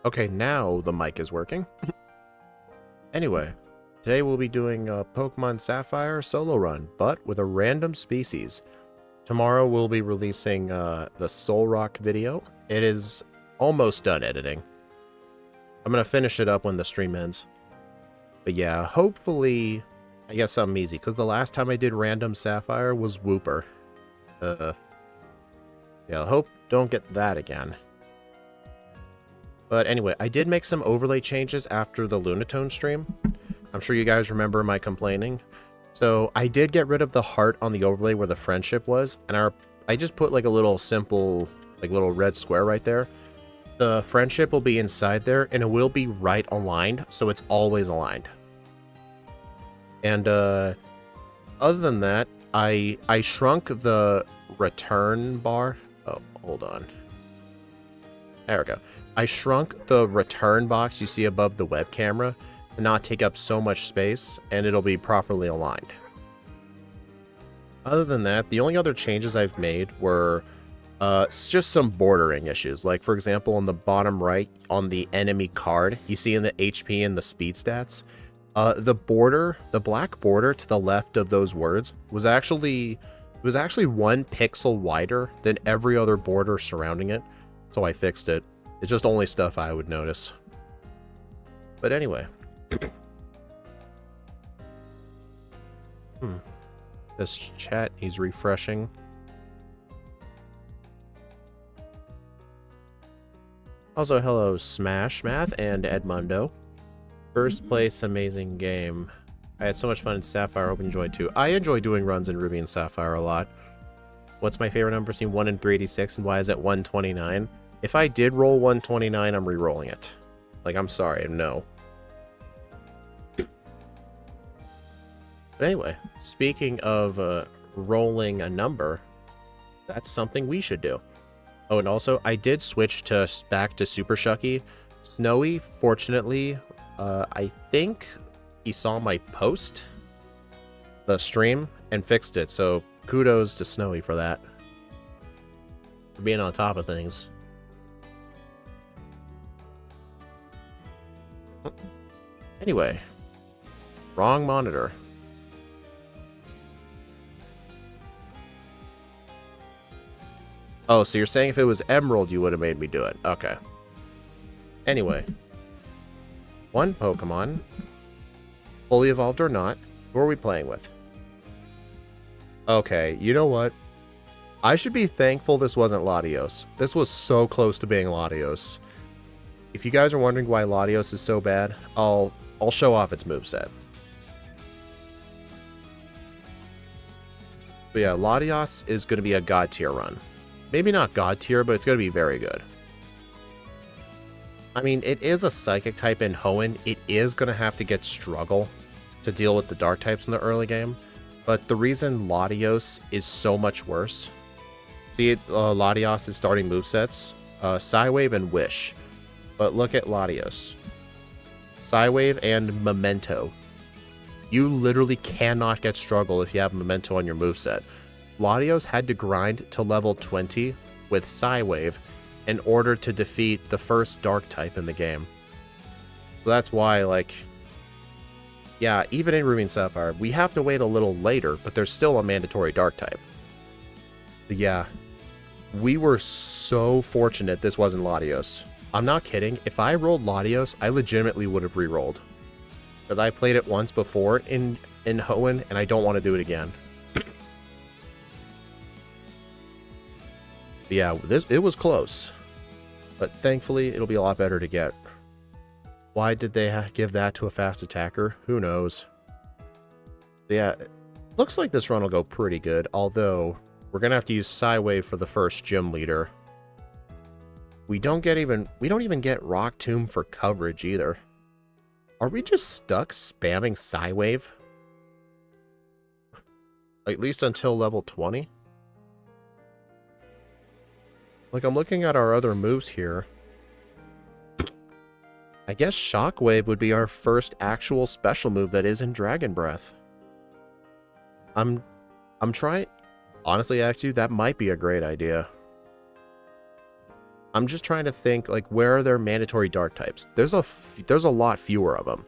Okay, now the mic is working. Anyway, today we'll be doing a Pokemon Sapphire solo run, but with a random species. Tomorrow we'll be releasing the Solrock video. It is almost done editing. I'm going to finish it up when the stream ends. But yeah, hopefully I get something easy, because the last time I did random Sapphire was Wooper. Yeah, hope don't get that again. But anyway, I did make some overlay changes after the Lunatone stream. I'm sure you guys remember my complaining. So I did get rid of the heart on the overlay where the friendship was, and I just put like a little simple, like little red square right there. The friendship will be inside there, and it will be right aligned, so it's always aligned. And other than that, I shrunk the return bar. Oh, hold on. There we go. I shrunk the return box you see above the web camera to not take up so much space, and it'll be properly aligned. Other than that, the only other changes I've made were just some bordering issues. Like, for example, on the bottom right, on the enemy card, you see in the HP and the speed stats, the border, the black border to the left of those words was actually 1 pixel wider than every other border surrounding it. So I fixed it. It's just only stuff I would notice. But anyway. This chat needs refreshing. Also, hello Smash Math and Edmundo. First place, amazing game. I had so much fun in Sapphire, hope you enjoyed too. I enjoy doing runs in Ruby and Sapphire a lot. What's my favorite number between 1 and 386, and why is it 129? If I did roll 129, I'm re-rolling it. Like, I'm sorry, no. But anyway, speaking of rolling a number, that's something we should do. Oh, and also, I did switch back to Super Shucky. Snowy, fortunately, I think he saw my post, the stream, and fixed it, so kudos to Snowy for that. For being on top of things. Anyway, wrong monitor. Oh, so you're saying if it was Emerald, you would have made me do it. Okay. Anyway. One Pokemon. Fully evolved or not. Who are we playing with? Okay, you know what? I should be thankful this wasn't Latios. This was so close to being Latios. If you guys are wondering why Latios is so bad, I'll show off its moveset. But yeah, Latias is going to be a God tier run. Maybe not God tier, but it's going to be very good. I mean, it is a Psychic type in Hoenn. It is going to have to get Struggle to deal with the Dark types in the early game. But the reason Latios is so much worse... See, Latias' starting movesets, Psywave and Wish. But look at Latios. Psywave and Memento. You literally cannot get Struggle if you have Memento on your moveset. Latios had to grind to level 20 with Psywave in order to defeat the first Dark type in the game. So that's why, like... Yeah, even in Ruby and Sapphire, we have to wait a little later, but there's still a mandatory Dark type. But yeah, we were so fortunate this wasn't Latios. I'm not kidding. If I rolled Latios, I legitimately would have re-rolled. Because I played it once before in Hoenn, and I don't want to do it again. But yeah, it was close. But thankfully, it'll be a lot better to get. Why did they give that to a fast attacker? Who knows? But yeah, looks like this run will go pretty good, although we're going to have to use Psywave for the first gym leader. We don't even get Rock Tomb for coverage either. Are we just stuck spamming Psywave? At least until level 20? Like, I'm looking at our other moves here. I guess Shockwave would be our first actual special move that isn't Dragon Breath. I'm trying... Honestly, actually, that might be a great idea. I'm just trying to think, like, where are there mandatory dark types? There's a lot fewer of them.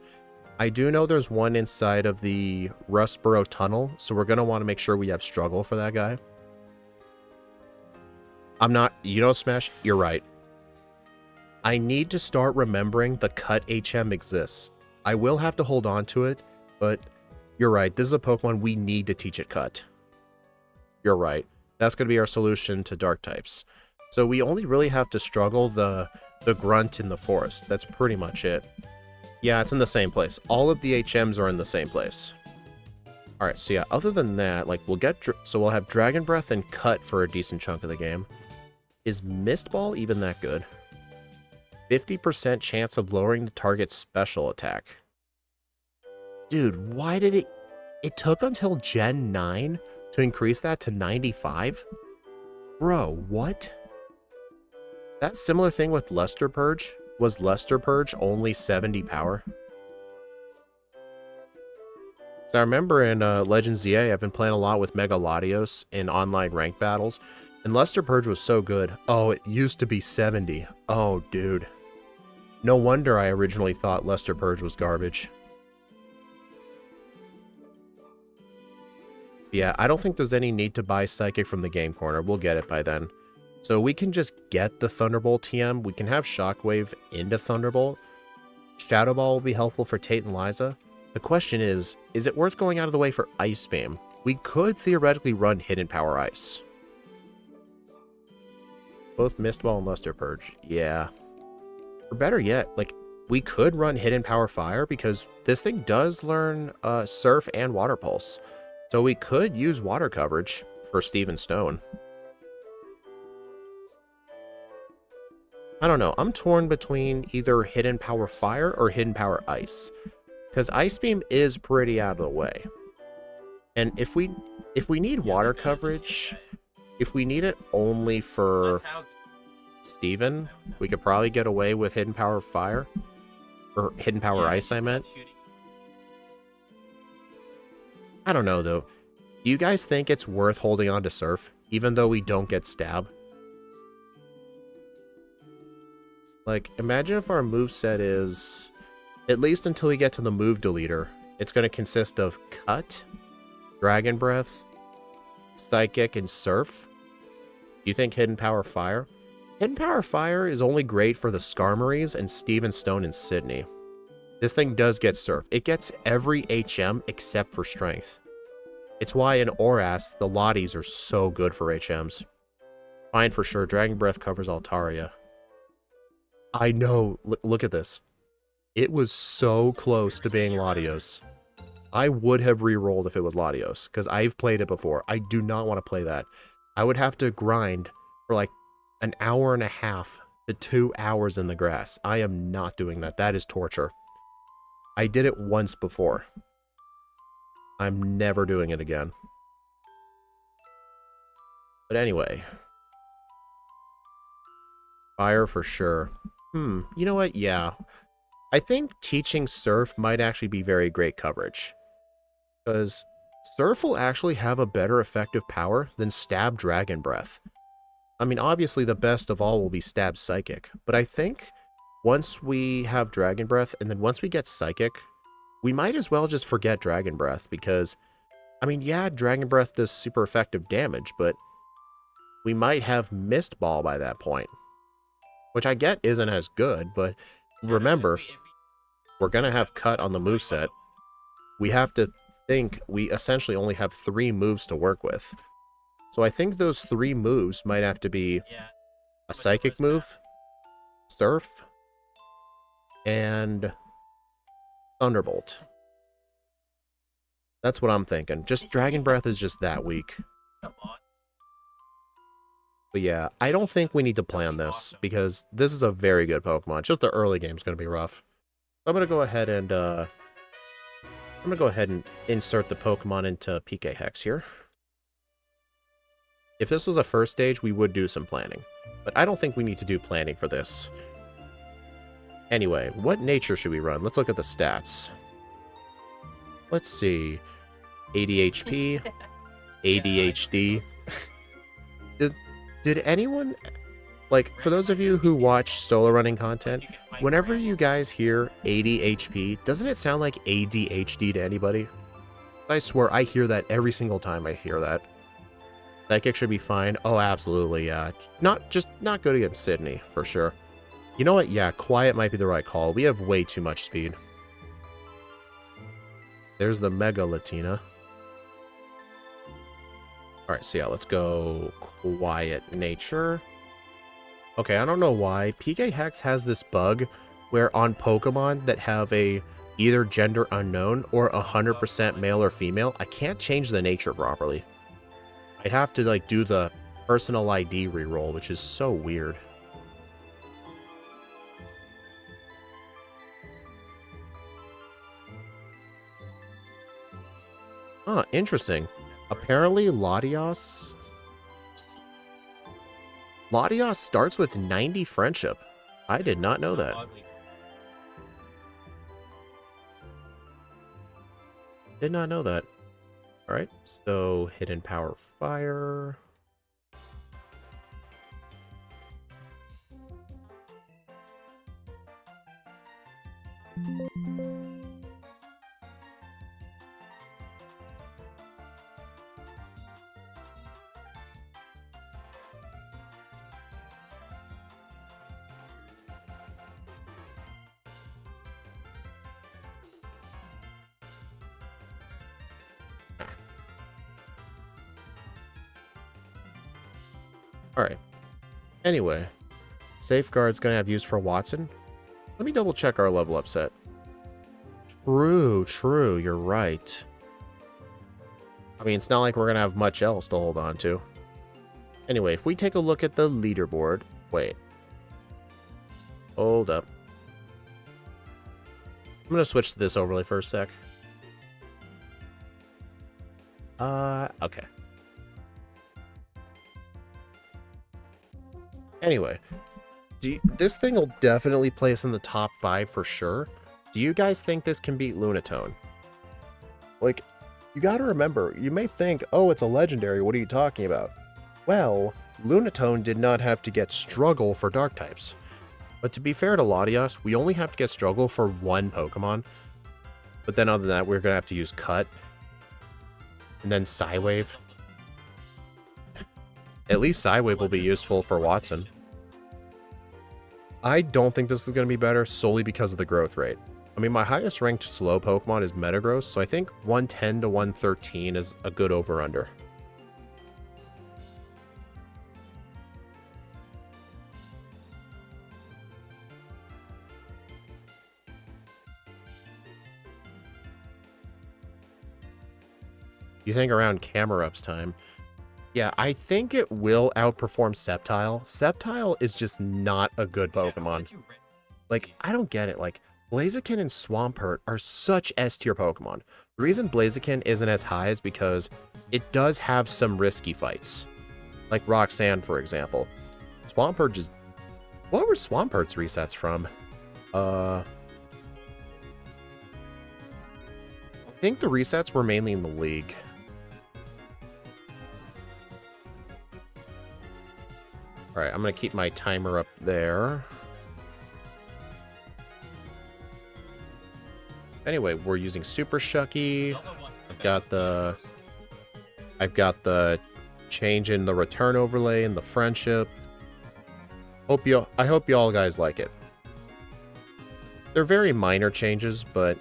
I do know there's one inside of the Rustboro Tunnel, so we're going to want to make sure we have struggle for that guy. I'm not, Smash, you're right. I need to start remembering the cut HM exists. I will have to hold on to it, but you're right. This is a Pokemon we need to teach it cut. You're right. That's going to be our solution to dark types. So we only really have to struggle the grunt in the forest. That's pretty much it. Yeah, it's in the same place. All of the HMs are in the same place. Alright, so yeah, other than that, like, we'll have Dragon Breath and Cut for a decent chunk of the game. Is Mist Ball even that good? 50% chance of lowering the target's special attack. Dude, why did it took until Gen 9 to increase that to 95? Bro, what? That similar thing with Luster Purge? Was Luster Purge only 70 power? So I remember in Legends ZA, I've been playing a lot with Mega Latios in online ranked battles, and Luster Purge was so good. Oh, it used to be 70. Oh, dude. No wonder I originally thought Luster Purge was garbage. Yeah, I don't think there's any need to buy Psychic from the Game Corner. We'll get it by then. So we can just get the Thunderbolt TM. We can have Shockwave into Thunderbolt. Shadow Ball will be helpful for Tate and Liza. The question is it worth going out of the way for Ice Beam? We could theoretically run Hidden Power Ice. Both Mist Ball and Luster Purge. Yeah. Or better yet, like, we could run Hidden Power Fire because this thing does learn Surf and Water Pulse. So we could use water coverage for Steven Stone. I don't know. I'm torn between either Hidden Power Fire or Hidden Power Ice. Because Ice Beam is pretty out of the way. And if we need water coverage, if we need it only for Steven, we could probably get away with Hidden Power Fire. Or Hidden Power Ice, I meant. I don't know, though. Do you guys think it's worth holding on to Surf, even though we don't get Stab? Like, imagine if our moveset is, at least until we get to the move deleter, it's going to consist of Cut, Dragon Breath, Psychic, and Surf. Do you think Hidden Power Fire? Hidden Power Fire is only great for the Skarmories and Steven Stone and Sydney. This thing does get Surf. It gets every HM except for Strength. It's why in Oras, the Lotties are so good for HMs. Fine for sure. Dragon Breath covers Altaria. I know. Look at this. It was so close to being Latios. I would have re-rolled if it was Latios, because I've played it before. I do not want to play that. I would have to grind for like an hour and a half to 2 hours in the grass. I am not doing that. That is torture. I did it once before. I'm never doing it again. But anyway. Fire for sure. You know what? Yeah. I think teaching Surf might actually be very great coverage. Because Surf will actually have a better effective power than Stab Dragon Breath. I mean, obviously the best of all will be Stab Psychic. But I think once we have Dragon Breath, and then once we get Psychic, we might as well just forget Dragon Breath. Because, I mean, yeah, Dragon Breath does super effective damage, but we might have Mist Ball by that point. Which I get isn't as good, but remember, we're going to have Cut on the moveset. We have to think we essentially only have 3 moves to work with. So I think those 3 moves might have to be a Psychic move, Surf, and Thunderbolt. That's what I'm thinking. Just Dragon Breath is just that weak. But yeah, I don't think we need to plan this, because this is a very good Pokemon. Just the early game's going to be rough. I'm going to go ahead and insert the Pokemon into PK Hex here. If this was a first stage, we would do some planning. But I don't think we need to do planning for this. Anyway, what nature should we run? Let's look at the stats. Let's see. ADHP, ADHD. Did anyone... Like, for those of you who watch solo running content, whenever you guys hear 80 HP, doesn't it sound like ADHD to anybody? I swear, I hear that every single time I hear that. Psychic should be fine. Oh, absolutely, yeah. Not good against Sydney, for sure. You know what? Yeah, Quiet might be the right call. We have way too much speed. There's the Mega Latina. Alright, so yeah, let's go Quiet Nature. Okay, I don't know why. PK Hex has this bug where on Pokemon that have a either gender unknown or 100% male or female, I can't change the nature properly. I'd have to, like, do the personal ID reroll, which is so weird. Huh, interesting. Apparently, Latias starts with 90 friendship. I did not know that. Did not know that. Alright, so Hidden Power Fire. Alright. Anyway, Safeguard's gonna have use for Watson. Let me double check our level up set. True, you're right. I mean, it's not like we're gonna have much else to hold on to. Anyway, if we take a look at the leaderboard... Wait. Hold up. I'm gonna switch to this overlay for a sec. Okay. Anyway, this thing will definitely place in the top 5 for sure. Do you guys think this can beat Lunatone? Like, you gotta remember, you may think, oh, it's a legendary, what are you talking about? Well, Lunatone did not have to get Struggle for Dark types. But to be fair to Latias, we only have to get Struggle for one Pokemon. But then other than that, we're gonna have to use Cut. And then Psywave. At least Psywave will be useful for Watson. I don't think this is going to be better solely because of the growth rate. I mean, my highest ranked slow Pokemon is Metagross, so I think 110 to 113 is a good over-under. You think around Camerup's time? Yeah, I think it will outperform Sceptile. Sceptile is just not a good Pokemon. Like, I don't get it. Like, Blaziken and Swampert are such S-tier Pokemon. The reason Blaziken isn't as high is because it does have some risky fights. Like Roxanne, for example. Swampert just... What were Swampert's resets from? I think the resets were mainly in the league. Alright, I'm going to keep my timer up there. Anyway, we're using Super Shucky. I've got the change in the return overlay and the friendship. I hope you all guys like it. They're very minor changes, but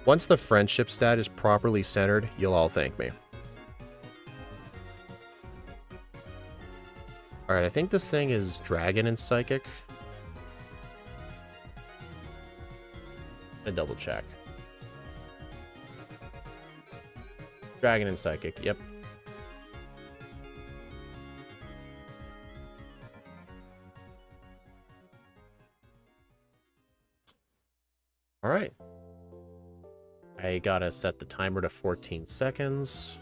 once the friendship stat is properly centered, you'll all thank me. Alright, I think this thing is Dragon and Psychic. I double check. Dragon and Psychic, yep. Alright. I gotta set the timer to 14 seconds.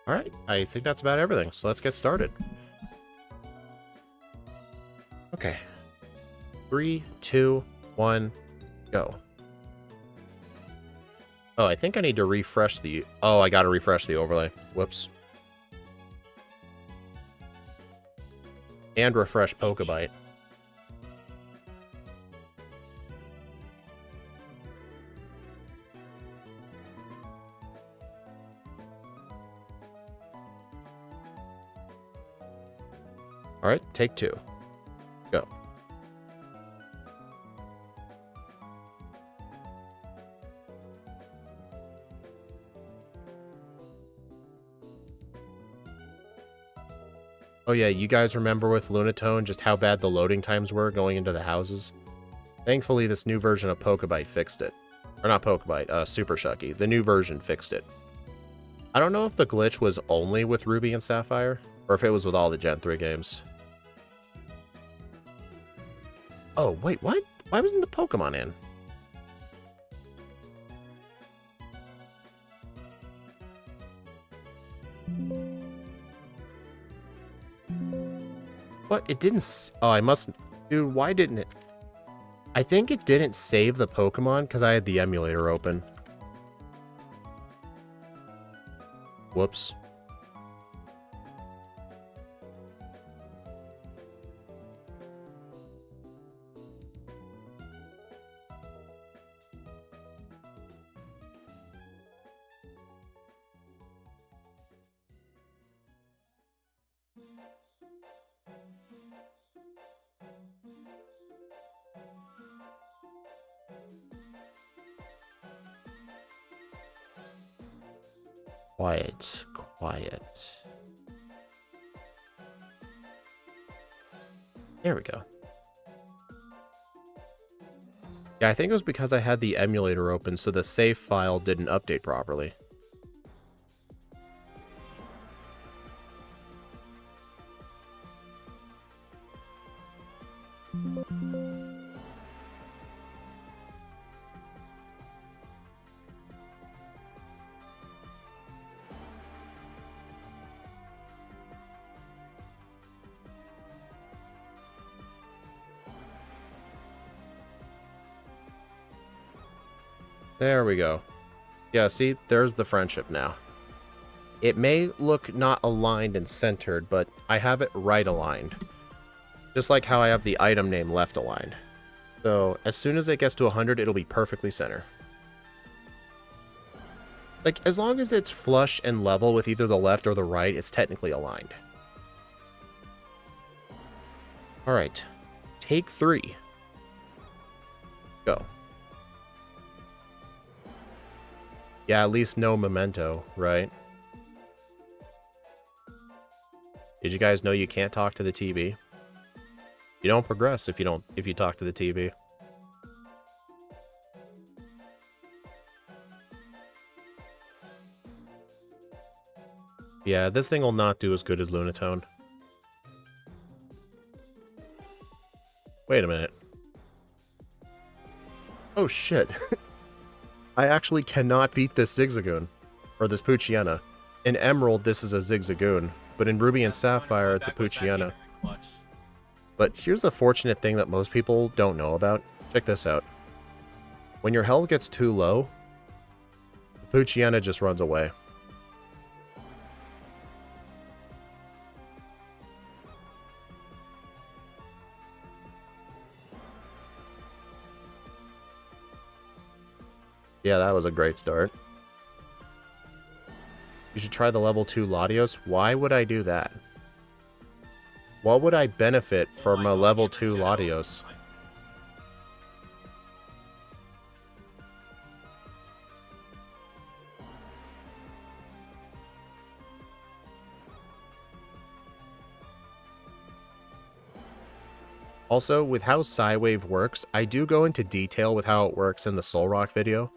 Alright, I think that's about everything, so let's get started. Okay. 3, 2, 1, go. Oh, I think I need to refresh the... Oh, I gotta refresh the overlay. Whoops. And refresh Pokebite. Alright, take 2. Go. Oh yeah, you guys remember with Lunatone just how bad the loading times were going into the houses? Thankfully, this new version of Pokebite fixed it. Or not Pokebite, Super Shucky. The new version fixed it. I don't know if the glitch was only with Ruby and Sapphire, or if it was with all the Gen 3 games. Oh, wait, what? Why wasn't the Pokemon in? What? It didn't... Oh, I must... Dude, why didn't it... I think it didn't save the Pokemon because I had the emulator open. Whoops. Quiet, quiet. There we go. Yeah, I think it was because I had the emulator open, so the save file didn't update properly. There we go. Yeah, see, there's the friendship now. It may look not aligned and centered, but I have it right aligned. Just like how I have the item name left aligned. So, as soon as it gets to 100, it'll be perfectly center. Like, as long as it's flush and level with either the left or the right, it's technically aligned. Alright. Take 3. Go. Yeah, at least no memento, right? Did you guys know you can't talk to the TV? You don't progress if you talk to the TV. Yeah, this thing will not do as good as Lunatone. Wait a minute. Oh shit. I actually cannot beat this Zigzagoon. Or this Poochyena. In Emerald, this is a Zigzagoon. But in Ruby and Sapphire, it's a Poochyena. But here's a fortunate thing that most people don't know about. Check this out. When your health gets too low, the Poochyena just runs away. Yeah, that was a great start. You should try the level 2 Latios. Why would I do that? What would I benefit from a level 2 Latios? Also, with how Psywave works, I do go into detail with how it works in the Soul Rock video.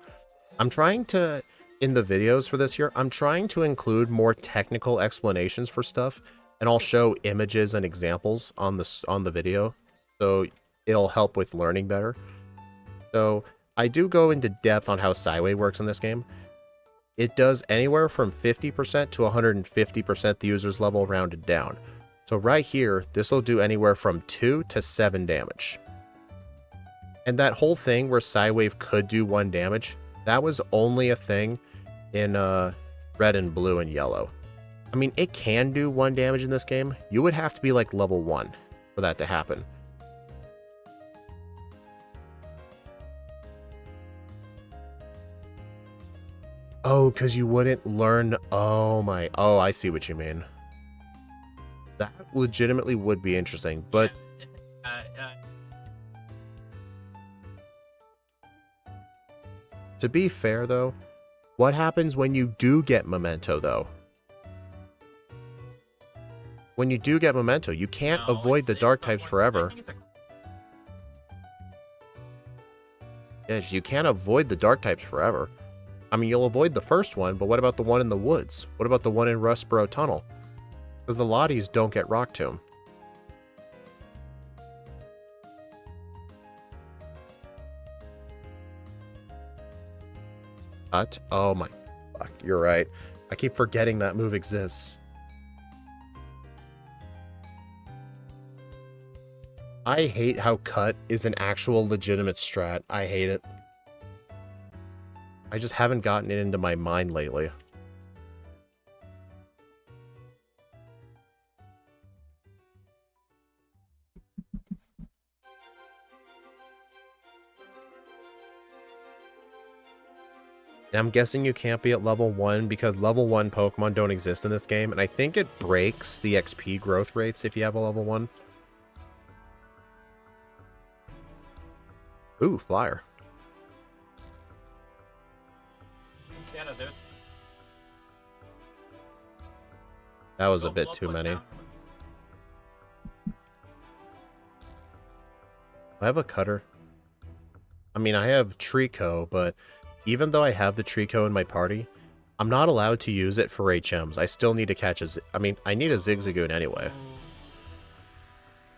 I'm trying to, in the videos for this year, I'm trying to include more technical explanations for stuff, and I'll show images and examples on the video, so it'll help with learning better. So I do go into depth on how Psywave works in this game. It does anywhere from 50% to 150% the user's level rounded down. So right here, this will do anywhere from 2 to 7 damage. And that whole thing where Psywave could do 1 damage, That was only a thing in red and blue and yellow. I mean, it can do 1 damage in this game. You would have to be like level 1 for that to happen. Oh, because you wouldn't learn... Oh, my... Oh, I see what you mean. That legitimately would be interesting, but... To be fair, though, what happens when you do get Memento, though? When you do get Memento, you can't avoid the dark types forever. Yes, you can't avoid the dark types forever. I mean, you'll avoid the first one, but what about the one in the woods? What about the one in Rustboro Tunnel? Because the Latias don't get Rock Tomb. What? Oh my... Fuck, you're right. I keep forgetting that move exists. I hate how cut is an actual legitimate strat. I hate it. I just haven't gotten it into my mind lately. And I'm guessing you can't be at level 1 because level 1 Pokemon don't exist in this game, and I think it breaks the XP growth rates if you have a level 1. Ooh, Flyer. That was a bit too many. I have a cutter. I mean, I have Trico, but even though I have the Trico in my party, I'm not allowed to use it for HMs. I still need to catch a... I mean, I need a Zigzagoon anyway.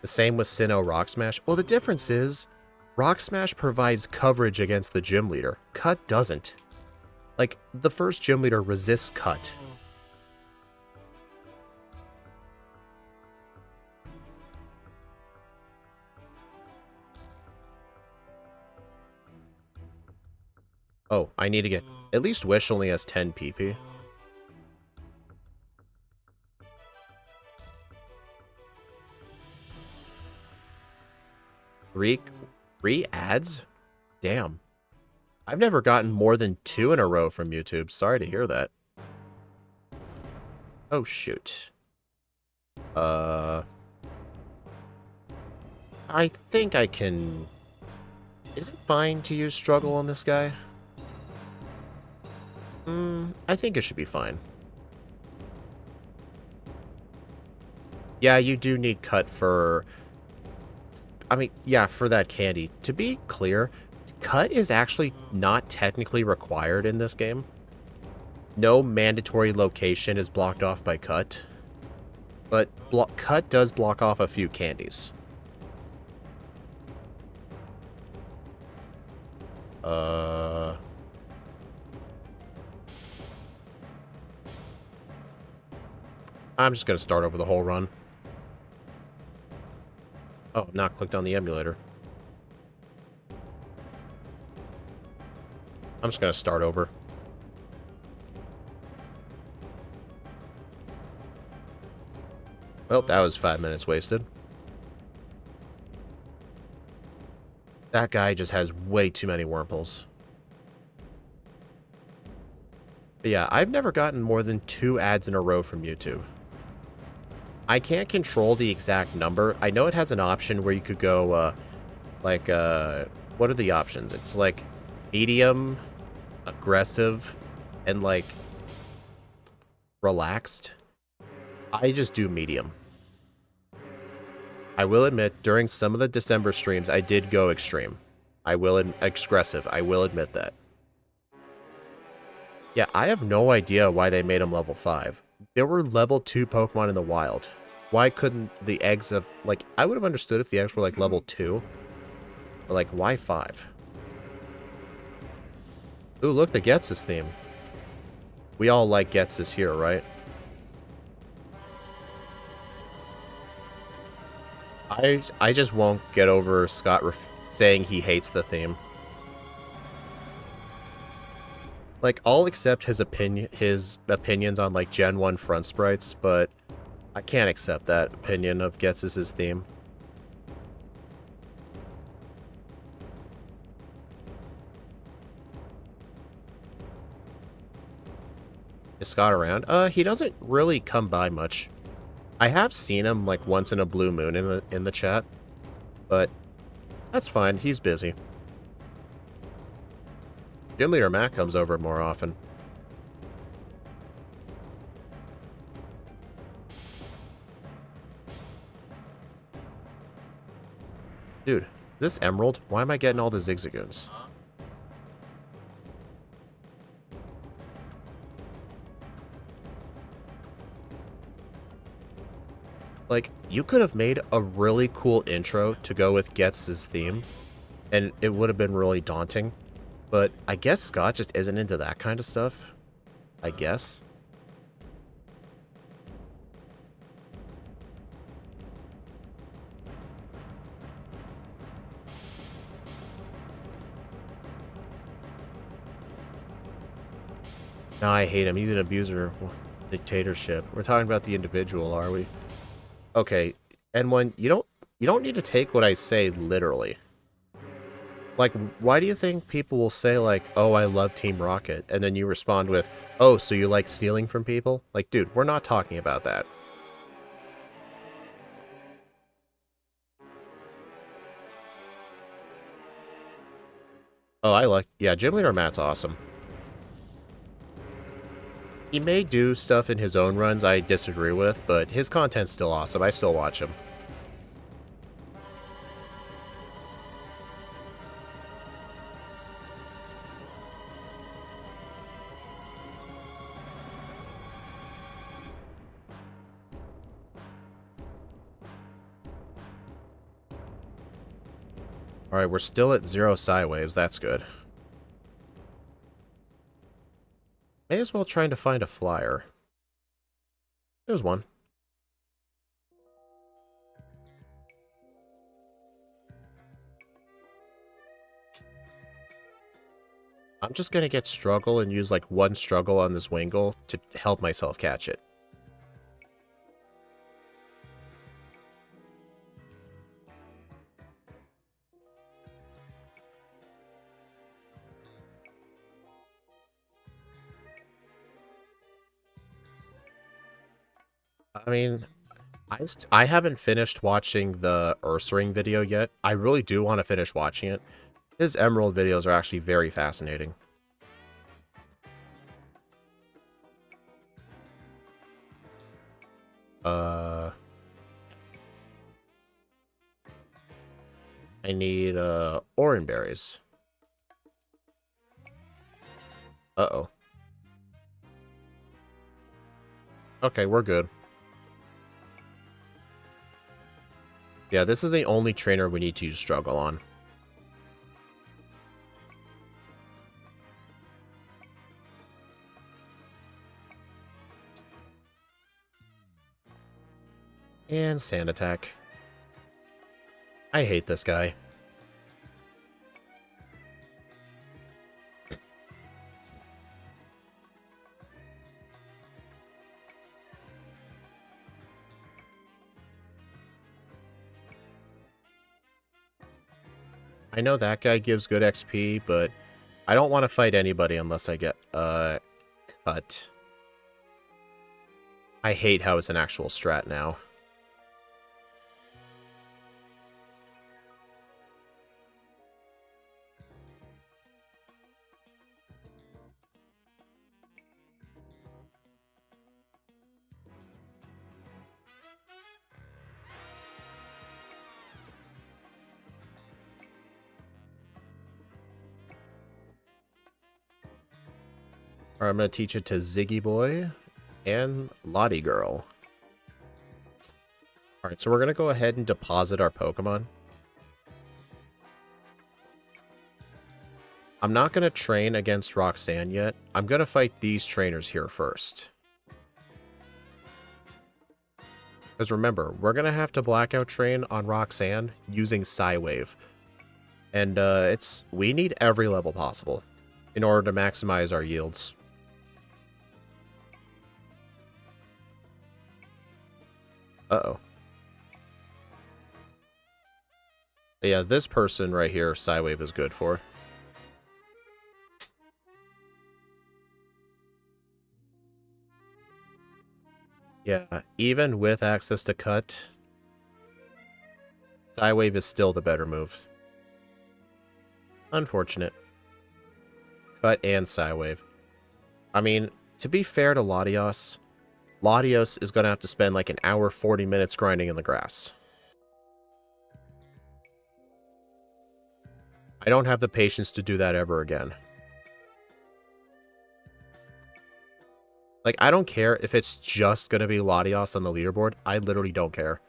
The same with Sinnoh Rock Smash. Well, the difference is, Rock Smash provides coverage against the gym leader. Cut doesn't. Like, the first gym leader resists Cut. Oh, I need to get... At least Wish only has 10 PP. Three ads? Damn. I've never gotten more than 2 in a row from YouTube. Sorry to hear that. Oh, shoot. I think I can... Is it fine to use Struggle on this guy? I think it should be fine. Yeah, you do need Cut for... I mean, yeah, for that candy. To be clear, Cut is actually not technically required in this game. No mandatory location is blocked off by Cut. But Cut does block off a few candies. I'm just going to start over the whole run. Oh, not clicked on the emulator. I'm just going to start over. Well, that was 5 minutes wasted. That guy just has way too many Wurmples. But yeah, I've never gotten more than 2 ads in a row from YouTube. I can't control the exact number. I know it has an option where you could go, what are the options? It's like medium, aggressive, and like relaxed. I just do medium. I will admit, during some of the December streams, I did go extreme. Aggressive. I will admit that. Yeah, I have no idea why they made him level 5. There were level 2 Pokemon in the wild. Why couldn't the eggs have... Like, I would have understood if the eggs were, like, level 2. But, like, why 5? Ooh, look, the Getsus theme. We all like Getsus here, right? I just won't get over Scott saying he hates the theme. Like, I'll accept his opinions on, like, Gen 1 front sprites, but I can't accept that opinion of Ghetsis' theme. Is Scott around? He doesn't really come by much. I have seen him, like, once in a blue moon in the chat, but that's fine. He's busy. Gym Leader Matt comes over more often. Dude, is this Emerald? Why am I getting all the Zigzagoons? Like, you could have made a really cool intro to go with Ghetsis' theme, and it would have been really daunting. But I guess Scott just isn't into that kind of stuff. I guess. No, I hate him. He's an abuser. Dictatorship. We're talking about the individual, are we? Okay, N1, you don't need to take what I say literally. Like, why do you think people will say, like, oh, I love Team Rocket, and then you respond with, oh, so you like stealing from people? Like, dude, we're not talking about that. Oh, yeah, Gym Leader Matt's awesome. He may do stuff in his own runs I disagree with, but his content's still awesome. I still watch him. Alright, we're still at 0 psi waves. That's good. May as well trying to find a flyer. There's one. I'm just gonna get struggle and use like one struggle on this Wingle to help myself catch it. I mean, I haven't finished watching the Ursaring video yet. I really do want to finish watching it. His Emerald videos are actually very fascinating. I need, orange berries. Uh-oh. Okay, we're good. Yeah, this is the only trainer we need to use struggle on. And Sand Attack. I hate this guy. I know that guy gives good XP, but I don't want to fight anybody unless I get, cut. I hate how it's an actual strat now. Alright, I'm going to teach it to Ziggy Boy and Lottie Girl. Alright, so we're going to go ahead and deposit our Pokemon. I'm not going to train against Roxanne yet. I'm going to fight these trainers here first. Because remember, we're going to have to Blackout train on Roxanne using Psywave. And we need every level possible. in order to maximize our yields. Uh-oh. Yeah, this person right here, Psywave is good for. Yeah, even with access to cut, Psywave is still the better move. Unfortunate. Cut and Psywave. I mean, to be fair to Latias, Latios is going to have to spend like an hour, 40 minutes grinding in the grass. I don't have the patience to do that ever again. Like, I don't care if it's just going to be Latios on the leaderboard. I literally don't care.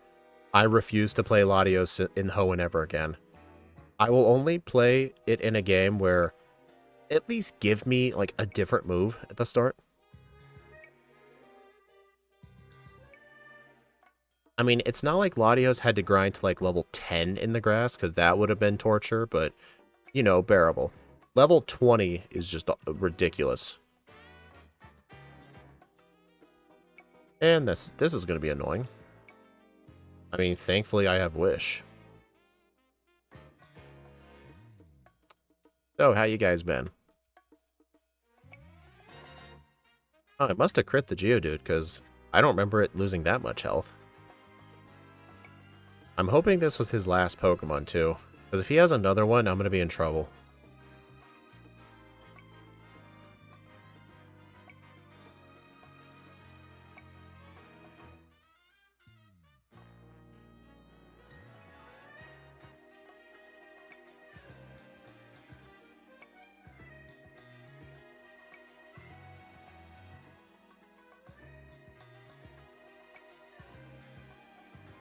I refuse to play Latios in Hoenn ever again. I will only play it in a game where at least give me, like, a different move at the start. I mean, it's not like Latios had to grind to, like, level 10 in the grass, because that would have been torture, but, you know, bearable. Level 20 is just ridiculous. And this is going to be annoying. I mean, thankfully I have Wish. So, how you guys been? Oh, it must have crit the Geodude, because I don't remember it losing that much health. I'm hoping this was his last Pokemon, too. Because if he has another one, I'm going to be in trouble.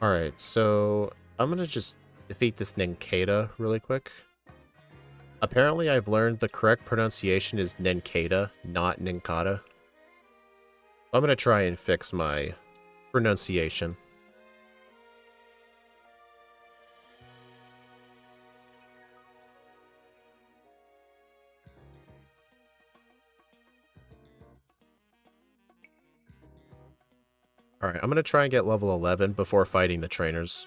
Alright, so I'm going to just defeat this Nincada really quick. Apparently, I've learned the correct pronunciation is Nincada, not Nincada. I'm going to try and fix my pronunciation. Alright, I'm going to try and get level 11 before fighting the trainers.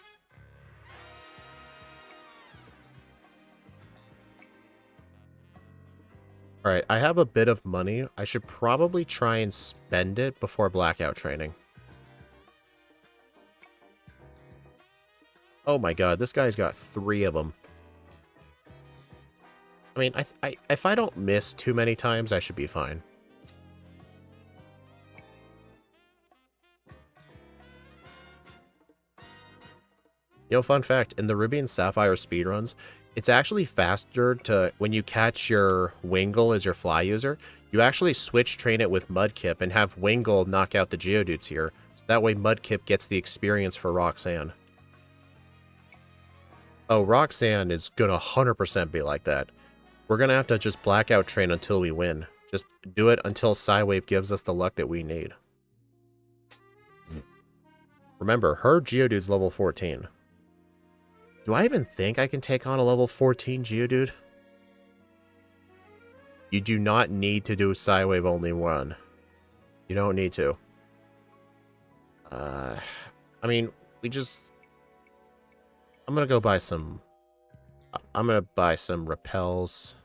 Alright, I have a bit of money. I should probably try and spend it before blackout training. Oh my god, this guy's got 3 of them. I mean, if I don't miss too many times, I should be fine. You know, fun fact, in the Ruby and Sapphire speedruns, it's actually faster to, when you catch your Wingull as your fly user, you actually switch train it with Mudkip and have Wingull knock out the Geodudes here. So that way Mudkip gets the experience for Roxanne. Oh, Roxanne is gonna 100% be like that. We're gonna have to just blackout train until we win. Just do it until Psywave gives us the luck that we need. Remember, her Geodude's level 14. Do I even think I can take on a level 14 Geodude? You do not need to do Psywave only one. You don't need to. I mean, we just... I'm gonna go buy some... I'm gonna buy some repels.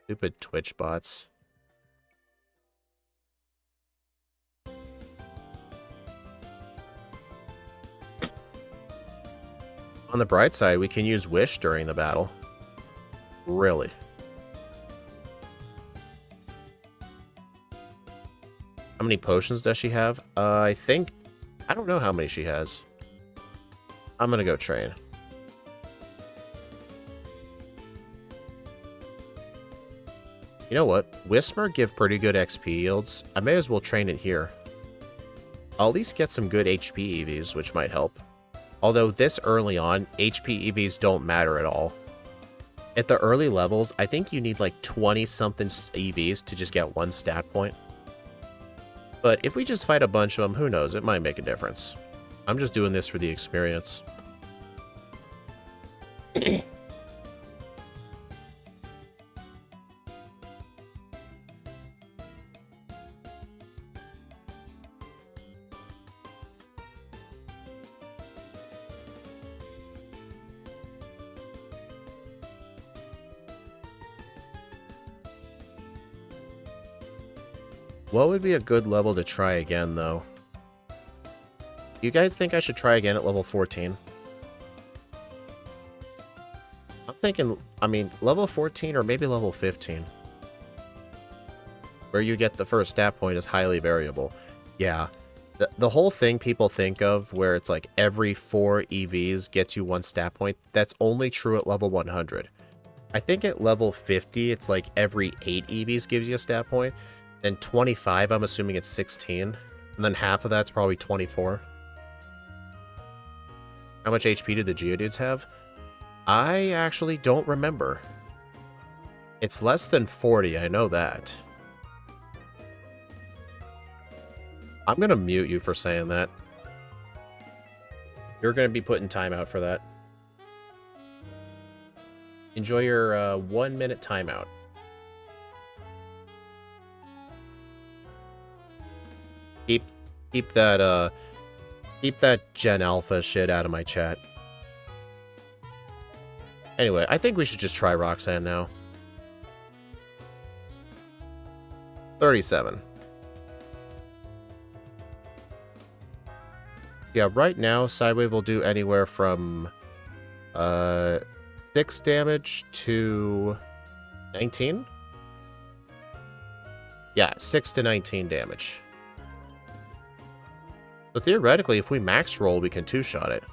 Stupid Twitch bots. On the bright side, we can use Wish during the battle. Really. How many potions does she have? I think... I don't know how many she has. I'm gonna go train. You know what? Whisper give pretty good XP yields. I may as well train it here. I'll at least get some good HP EVs, which might help. Although this early on, HP EVs don't matter at all. At the early levels, I think you need like 20-something EVs to just get one stat point. But if we just fight a bunch of them, who knows? It might make a difference. I'm just doing this for the experience. What would be a good level to try again, though? You guys think I should try again at level 14? I'm thinking, I mean, level 14 or maybe level 15. Where you get the first stat point is highly variable. Yeah. The whole thing people think of where it's like every 4 EVs gets you 1 stat point, that's only true at level 100. I think at level 50, it's like every 8 EVs gives you a stat point. Then 25, I'm assuming it's 16. And then half of that's probably 24. How much HP do the Geodudes have? I actually don't remember. It's less than 40, I know that. I'm gonna mute you for saying that. You're gonna be put in timeout for that. Enjoy your 1-minute timeout. Keep that Gen Alpha shit out of my chat. Anyway, I think we should just try Roxanne now. 37. Yeah, right now, Sidewave will do anywhere from 6 damage to 19? Yeah, 6 to 19 damage. So theoretically, if we max roll, we can 2-shot it.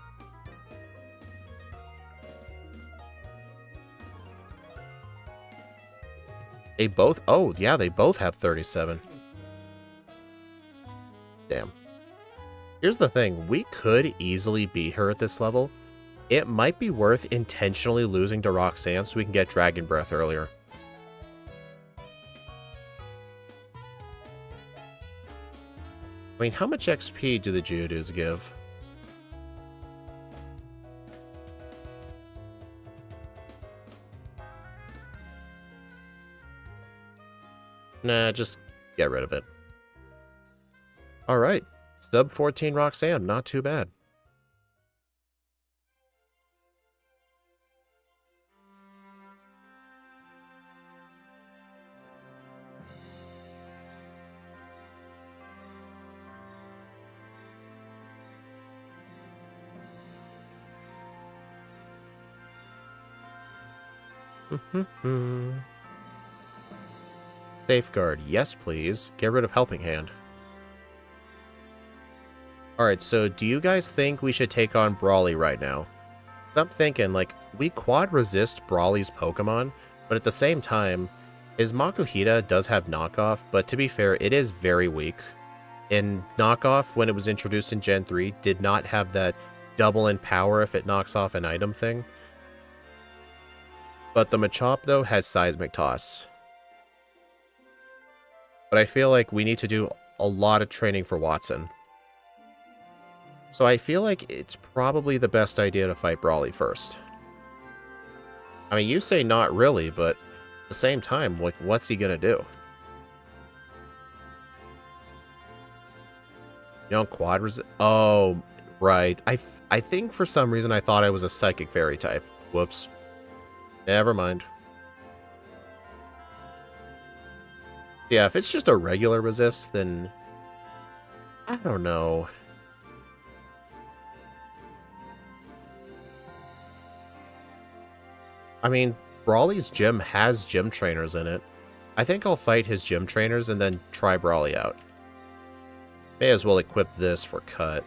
They both... Oh, yeah, they both have 37. Damn. Here's the thing. We could easily beat her at this level. It might be worth intentionally losing to Roxanne so we can get Dragon Breath earlier. I mean, how much XP do the Geodudes give? Nah, just get rid of it. Alright. Sub 14 Roxanne, not too bad. Safeguard, yes please. Get rid of Helping Hand. Alright, so do you guys think we should take on Brawly right now? I'm thinking, like, we quad resist Brawly's Pokemon, but at the same time, his Makuhita does have knockoff, but to be fair, it is very weak. And knockoff, when it was introduced in Gen 3, did not have that double in power if it knocks off an item thing. But the Machop, though, has Seismic Toss. But I feel like we need to do a lot of training for Watson. So I feel like it's probably the best idea to fight Brawly first. I mean, you say not really, but at the same time, like, what's he gonna do? You don't quad resist? Oh, right. I think for some reason I thought I was a Psychic Fairy type. Whoops. Never mind. Yeah, if it's just a regular resist, then... I don't know. I mean, Brawly's gym has gym trainers in it. I think I'll fight his gym trainers and then try Brawly out. May as well equip this for cut.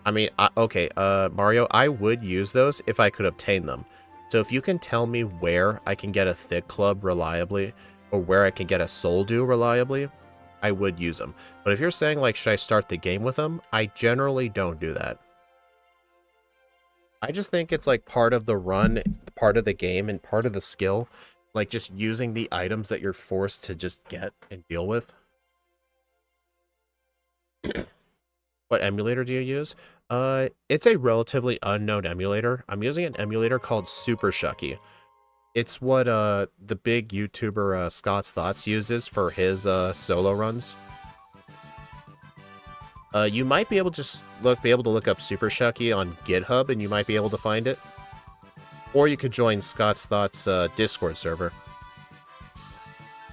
I mean, okay, Mario, I would use those if I could obtain them. So if you can tell me where I can get a Thick Club reliably, or where I can get a Soul Dew reliably, I would use them. But if you're saying, like, should I start the game with them? I generally don't do that. I just think it's, like, part of the run, part of the game, and part of the skill. Like, just using the items that you're forced to just get and deal with. What emulator do you use? It's a relatively unknown emulator. I'm using an emulator called Super Shucky. It's what, the big YouTuber, Scott's Thoughts uses for his, solo runs. You might be able to just be able to look up Super Shucky on GitHub, and you might be able to find it. Or you could join Scott's Thoughts, Discord server.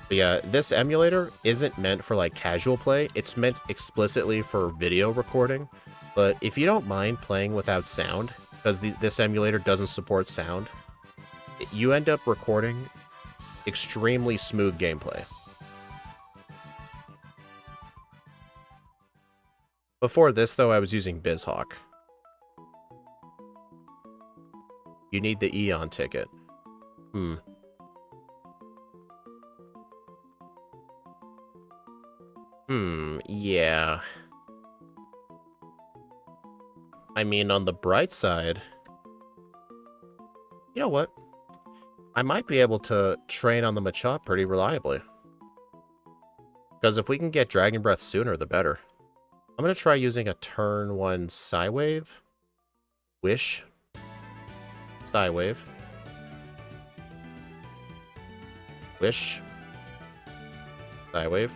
But yeah, this emulator isn't meant for like casual play. It's meant explicitly for video recording. But if you don't mind playing without sound, because this emulator doesn't support sound, you end up recording extremely smooth gameplay. Before this, though, I was using BizHawk. You need the Eon ticket. Yeah. I mean, on the bright side, you know what? I might be able to train on the Machop pretty reliably. Because if we can get Dragon Breath sooner, the better. I'm going to try using a turn 1 Psywave. Wish. Psywave. Wish. Psywave.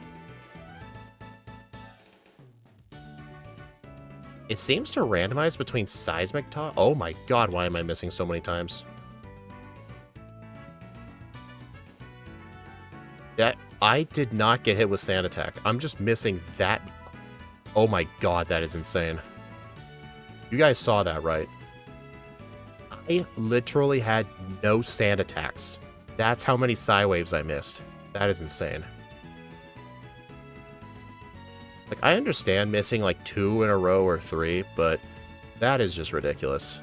It seems to randomize between Seismic Toss. Oh my god, why am I missing so many times? I did not get hit with Sand Attack. I'm just missing that. Oh my god, that is insane. You guys saw that, right? I literally had no Sand Attacks. That's how many Psywaves I missed. That is insane. Like, I understand missing like 2 in a row or 3, but that is just ridiculous.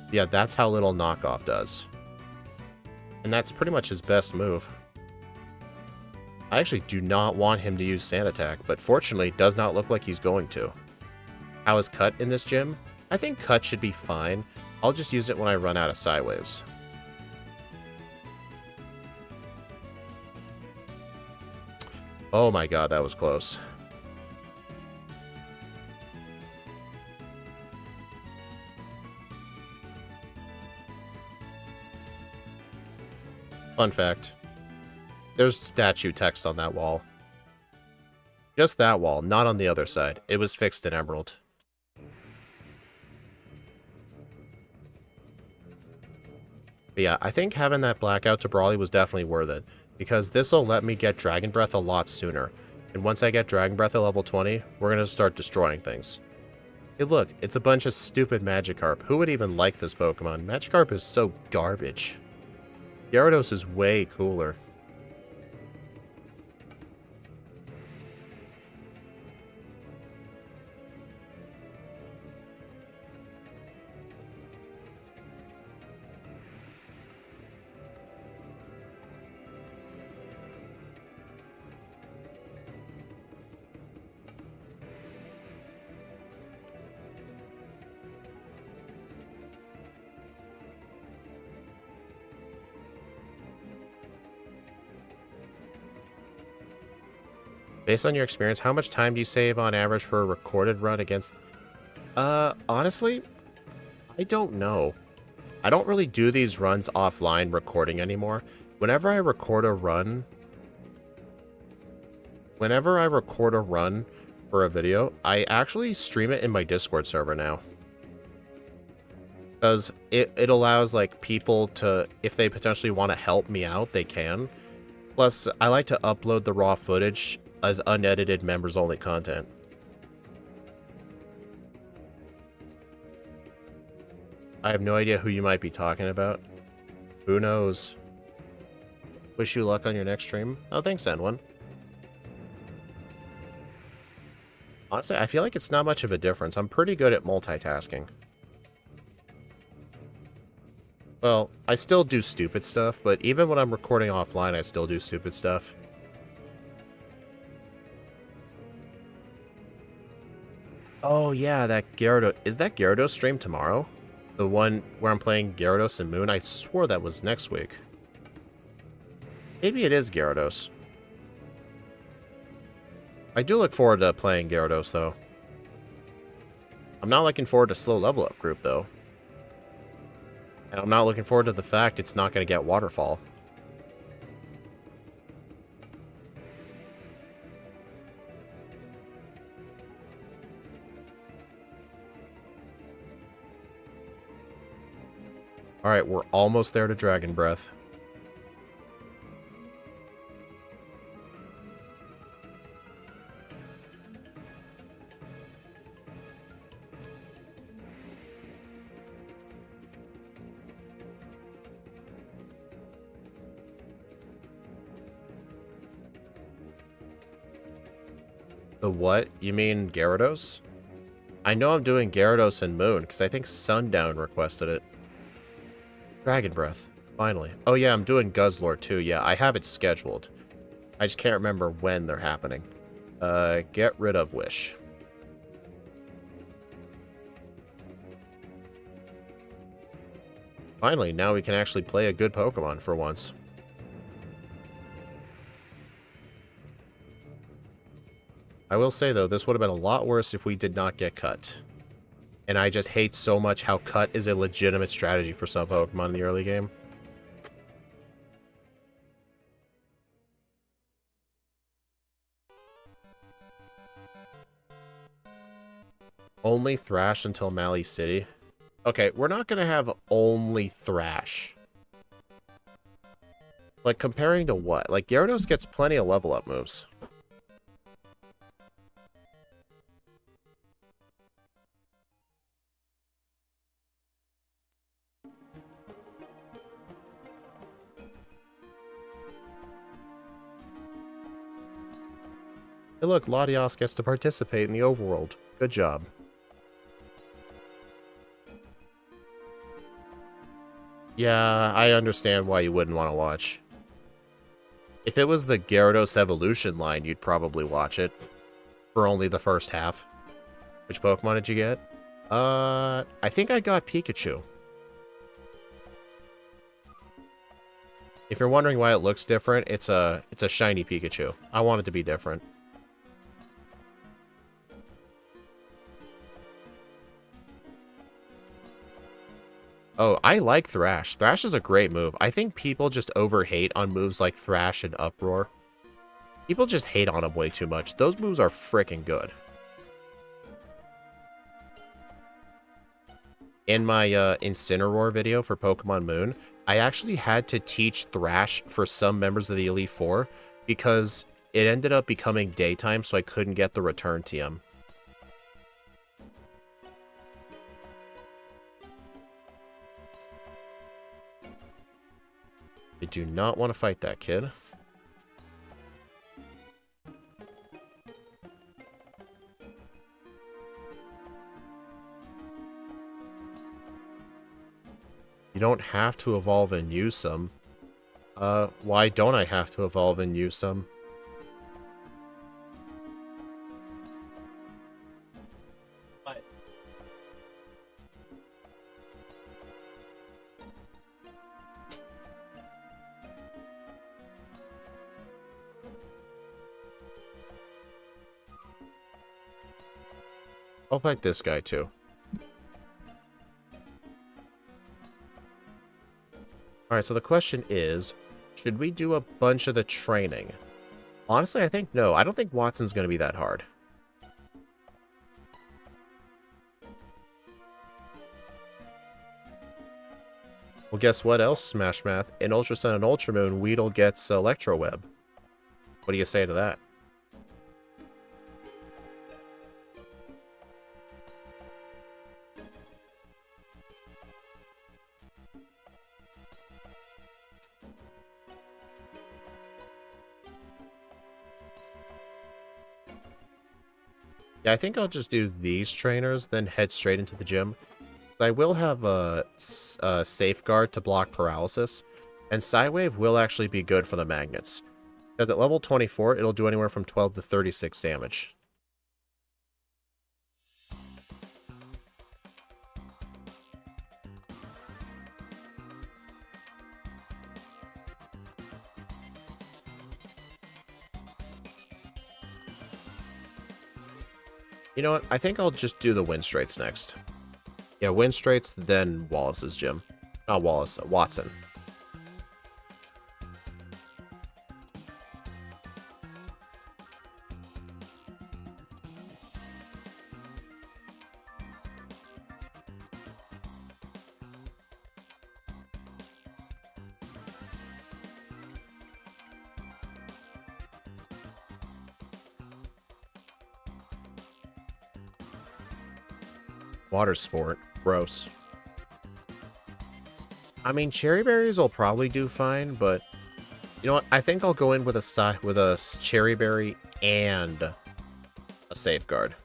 Yeah, that's how little knockoff does. And that's pretty much his best move. I actually do not want him to use Sand Attack, but fortunately it does not look like he's going to. How is Cut in this gym? I think Cut should be fine. I'll just use it when I run out of Psywaves. Oh my god, that was close. Fun fact. There's statue text on that wall. Just that wall, not on the other side. It was fixed in Emerald. But yeah, I think having that blackout to Brawly was definitely worth it, because this will let me get Dragon Breath a lot sooner. And once I get Dragon Breath at level 20, we're going to start destroying things. Hey look, it's a bunch of stupid Magikarp. Who would even like this Pokemon? Magikarp is so garbage. Gyarados is way cooler. Based on your experience, how much time do you save on average for a recorded run against... honestly, I don't know. I don't really do these runs offline recording anymore. Whenever I record a run for a video, I actually stream it in my Discord server now. Because it allows, like, people to, if they potentially want to help me out, they can. Plus, I like to upload the raw footage as unedited members-only content. I have no idea who you might be talking about. Who knows? Wish you luck on your next stream. Oh, thanks, N1. Honestly, I feel like it's not much of a difference. I'm pretty good at multitasking. Well, I still do stupid stuff, but even when I'm recording offline, I still do stupid stuff. Oh yeah, that Gyarados... Is that Gyarados stream tomorrow? The one where I'm playing Gyarados and Moon? I swore that was next week. Maybe it is Gyarados. I do look forward to playing Gyarados, though. I'm not looking forward to slow level up group, though. And I'm not looking forward to the fact it's not going to get Waterfall. Alright, we're almost there to Dragon Breath. The what? You mean Gyarados? I know I'm doing Gyarados and Moon, because I think Sundown requested it. Dragon Breath. Finally. Oh yeah, I'm doing Guzzlord too. Yeah, I have it scheduled. I just can't remember when they're happening. Get rid of Wish. Finally, now we can actually play a good Pokemon for once. I will say, though, this would have been a lot worse if we did not get Cut. And I just hate so much how Cut is a legitimate strategy for some Pokemon in the early game. Only Thrash until Mali City. Okay, we're not going to have only Thrash. Like, comparing to what? Like, Gyarados gets plenty of level up moves. Hey look, Latias gets to participate in the overworld. Good job. Yeah, I understand why you wouldn't want to watch. If it was the Gyarados evolution line, you'd probably watch it. For only the first half. Which Pokemon did you get? I think I got Pikachu. If you're wondering why it looks different, it's a shiny Pikachu. I want it to be different. Oh, I like Thrash. Thrash is a great move. I think people just overhate on moves like Thrash and Uproar. People just hate on them way too much. Those moves are freaking good. In my Incineroar video for Pokemon Moon, I actually had to teach Thrash for some members of the Elite Four because it ended up becoming daytime, so I couldn't get the return TM. I do not want to fight that kid. You don't have to evolve and use some. Why don't I have to evolve and use some? I'll fight this guy too. Alright, so the question is, should we do a bunch of the training? Honestly, I think no. I don't think Watson's going to be that hard. Well, guess what else, Smash Math? In Ultra Sun and Ultra Moon, Weedle gets Electro Web. What do you say to that? Yeah, I think I'll just do these trainers, then head straight into the gym. I will have a Safeguard to block Paralysis, and Psywave will actually be good for the magnets. Because at level 24, it'll do anywhere from 12 to 36 damage. You know what? I think I'll just do the Wind Straights next. Yeah, Wind Straights, then Wallace's gym. Not Wallace, Watson. Water sport. Gross. I mean, cherry berries will probably do fine, but you know what? I think I'll go in with a cherry berry and a safeguard.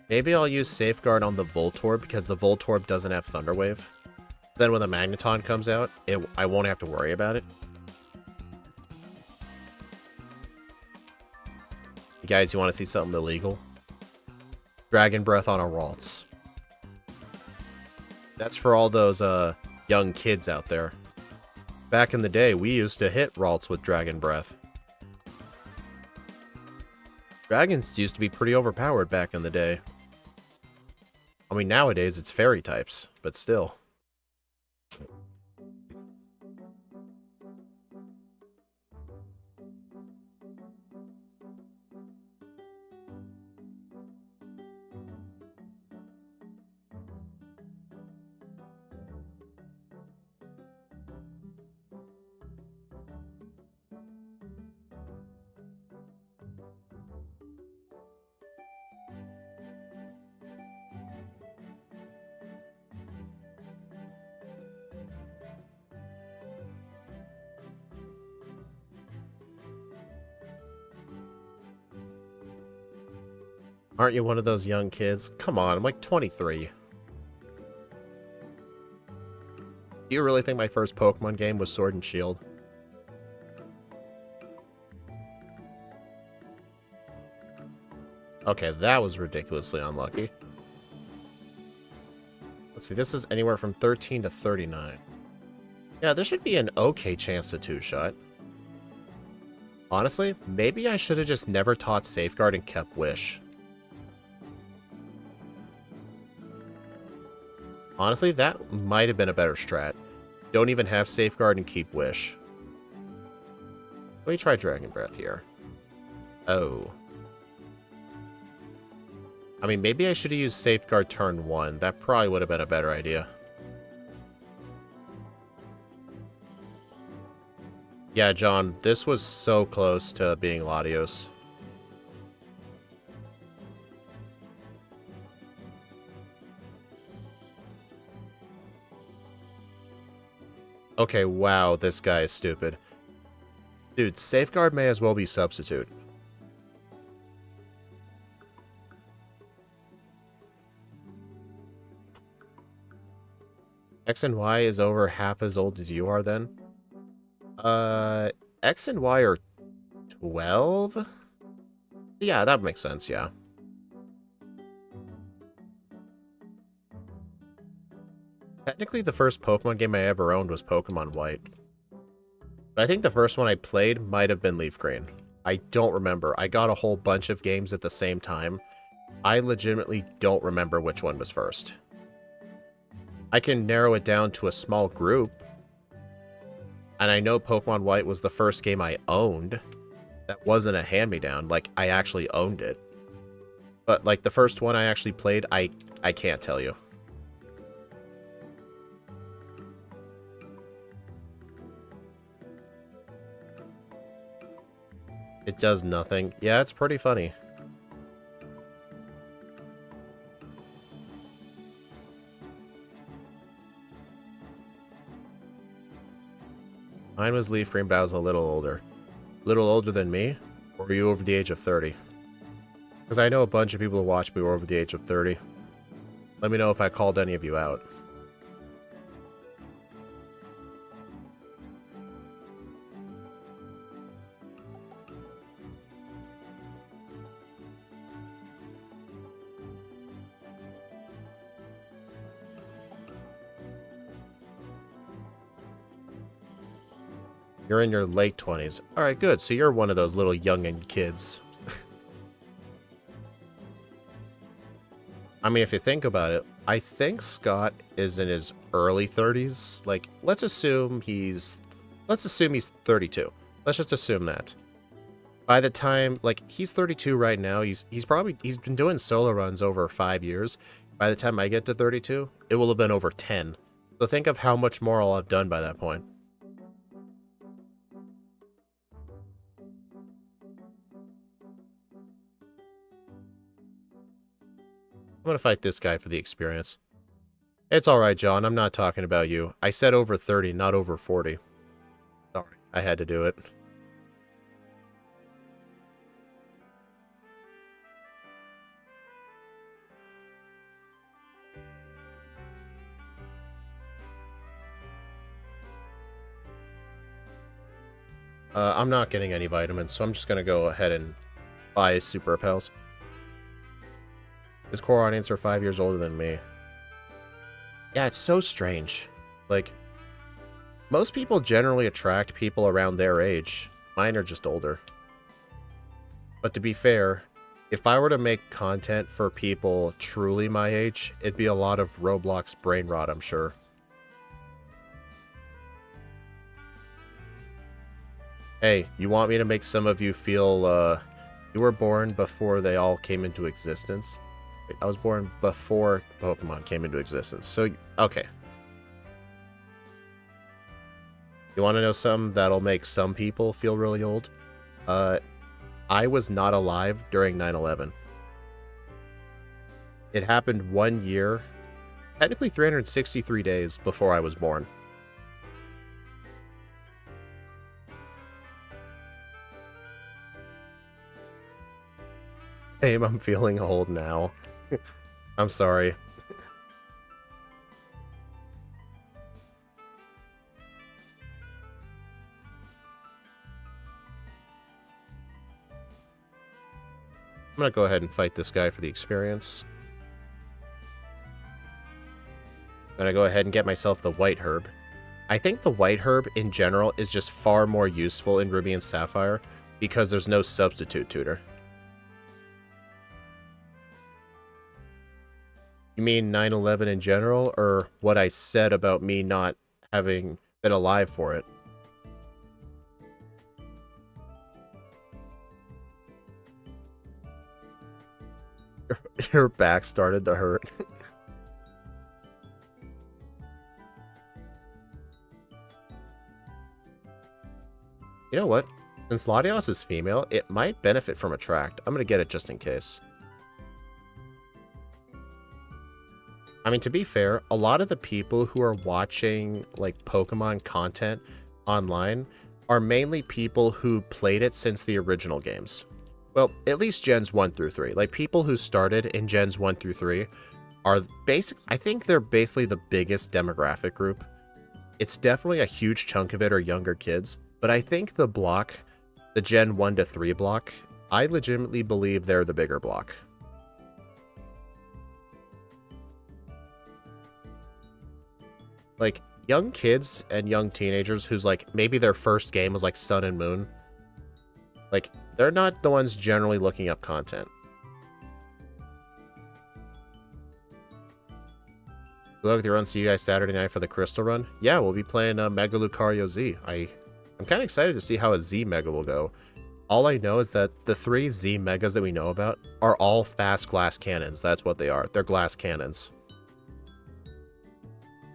Maybe I'll use safeguard on the Voltorb because the Voltorb doesn't have Thunder Wave. Then when the Magneton comes out, I won't have to worry about it. You guys, you want to see something illegal? Dragon Breath on a Ralts. That's for all those young kids out there. Back in the day, we used to hit Ralts with Dragon Breath. Dragons used to be pretty overpowered back in the day. I mean, nowadays it's fairy types, but still. Aren't you one of those young kids? Come on, I'm like 23. Do you really think my first Pokemon game was Sword and Shield? Okay, that was ridiculously unlucky. Let's see, this is anywhere from 13 to 39. Yeah, there should be an okay chance to two-shot. Honestly, maybe I should have just never taught Safeguard and kept Wish. Honestly, that might have been a better strat. Don't even have Safeguard and keep Wish. Let me try Dragon Breath here. Oh. I mean, maybe I should have used Safeguard turn 1. That probably would have been a better idea. Yeah, John, this was so close to being Latios. Okay, wow, this guy is stupid. Dude, Safeguard may as well be Substitute. X and Y is over half as old as you are then? X and Y are 12? Yeah, that makes sense, yeah. Technically, the first Pokemon game I ever owned was Pokemon White. But I think the first one I played might have been Leaf Green. I don't remember. I got a whole bunch of games at the same time. I legitimately don't remember which one was first. I can narrow it down to a small group. And I know Pokemon White was the first game I owned. That wasn't a hand-me-down. Like, I actually owned it. But, like, the first one I actually played, I can't tell you. It does nothing. Yeah, it's pretty funny. Mine was Leaf Green, but I was a little older. A little older than me? Or were you over the age of 30? Because I know a bunch of people who watch me were over the age of 30. Let me know if I called any of you out. You're in your late 20s. Alright, good. So you're one of those little youngin' kids. I mean, if you think about it, I think Scott is in his early 30s. Like, let's assume he's 32. Let's just assume that. By the time, like, he's 32 right now, he's been doing solo runs over 5 years. By the time I get to 32, it will have been over 10. So think of how much more I'll have done by that point. I'm gonna fight this guy for the experience. It's alright, John. I'm not talking about you. I said over 30, not over 40. Sorry. I had to do it. I'm not getting any vitamins, so I'm just gonna go ahead and buy super repels. His core audience are 5 years older than me. Yeah, it's so strange. Like, most people generally attract people around their age. Mine are just older. But to be fair, if I were to make content for people truly my age, it'd be a lot of Roblox brain rot, I'm sure. Hey, you want me to make some of you feel, you were born before they all came into existence? Wait, I was born before Pokemon came into existence, so, okay. You want to know something that'll make some people feel really old? I was not alive during 9/11. It happened 1 year, technically 363 days before I was born. Same, I'm feeling old now. I'm sorry. I'm gonna go ahead and fight this guy for the experience. I'm gonna go ahead and get myself the white herb. I think the white herb in general is just far more useful in Ruby and Sapphire because there's no substitute tutor. You mean 9/11 in general, or what I said about me not having been alive for it? Your back started to hurt. You know what? Since Latias is female, it might benefit from Attract. I'm gonna get it just in case. I mean, to be fair, a lot of the people who are watching, like, Pokemon content online are mainly people who played it since the original games. Well, at least Gens 1 through 3. Like, people who started in Gens 1 through 3 are I think they're basically the biggest demographic group. It's definitely a huge chunk of it are younger kids, but I think the block, the Gen 1 to 3 block, I legitimately believe they're the bigger block. Like, young kids and young teenagers who's, like, maybe their first game was, like, Sun and Moon. Like, they're not the ones generally looking up content. Good luck with your run. See you guys Saturday night for the Crystal Run. Yeah, we'll be playing Mega Lucario Z. I'm kind of excited to see how a Z Mega will go. All I know is that the 3 Z Megas that we know about are all fast glass cannons. That's what they are. They're glass cannons.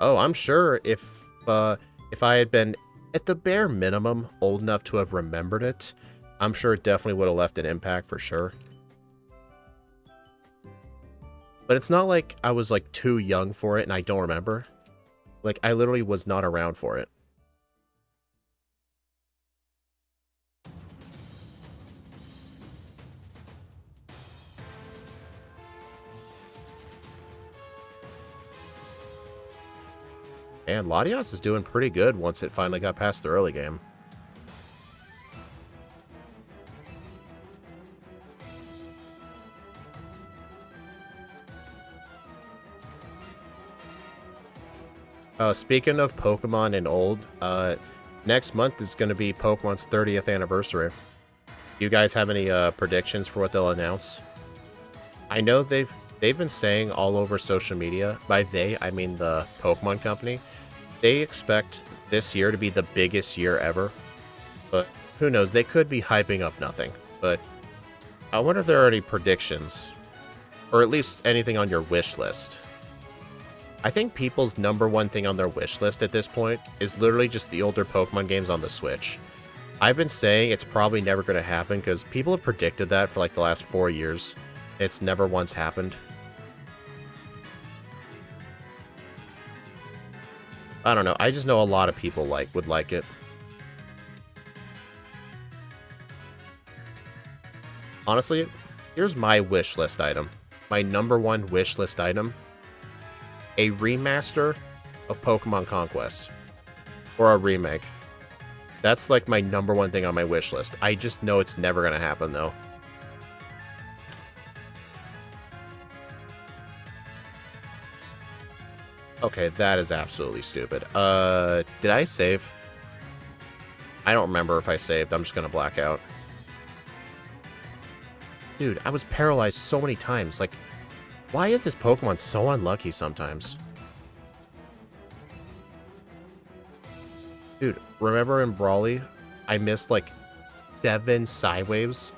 Oh, I'm sure if I had been, at the bare minimum, old enough to have remembered it, I'm sure it definitely would have left an impact for sure. But it's not like I was, like, too young for it and I don't remember. Like, I literally was not around for it. And Latias is doing pretty good once it finally got past the early game. Speaking of Pokemon and old, next month is going to be Pokemon's 30th anniversary. Do you guys have any predictions for what they'll announce? I know they've been saying all over social media, by they, I mean the Pokemon company, they expect this year to be the biggest year ever. But who knows, they could be hyping up nothing. But I wonder if there are any predictions, or at least anything on your wish list. I think people's #1 thing on their wish list at this point is literally just the older Pokemon games on the Switch. I've been saying it's probably never going to happen because people have predicted that for like the last 4 years. It's never once happened. I don't know. I just know a lot of people would like it. Honestly, here's my wish list item. My #1 wish list item. A remaster of Pokemon Conquest. Or a remake. That's like my #1 thing on my wish list. I just know it's never going to happen, though. Okay, that is absolutely stupid. Did I save? I don't remember if I saved. I'm just going to black out. Dude, I was paralyzed so many times. Like, why is this Pokemon so unlucky sometimes? Dude, remember in Brawly, I missed like 7 Psywaves?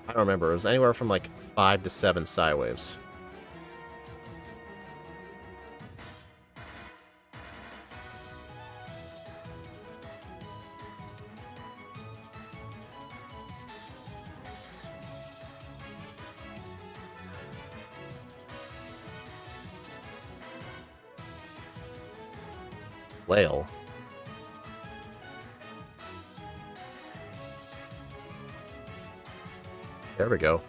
I don't remember. It was anywhere from like 5 to 7 Psywaves. Flail. There we go.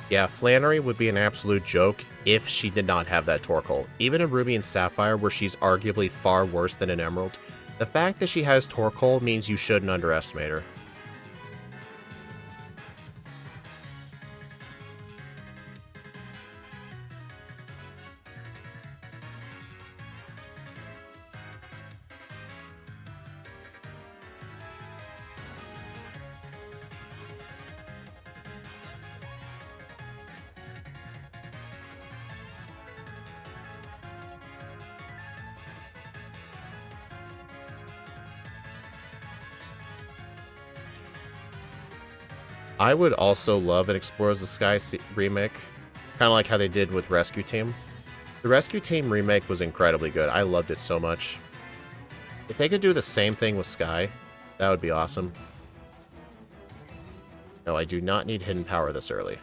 Yeah, Flannery would be an absolute joke if she did not have that Torkoal. Even in Ruby and Sapphire, where she's arguably far worse than an Emerald, the fact that she has Torkoal means you shouldn't underestimate her. I would also love an Explorers of the Sky remake, kind of like how they did with Rescue Team. The Rescue Team remake was incredibly good. I loved it so much. If they could do the same thing with Sky, that would be awesome. No, I do not need Hidden Power this early.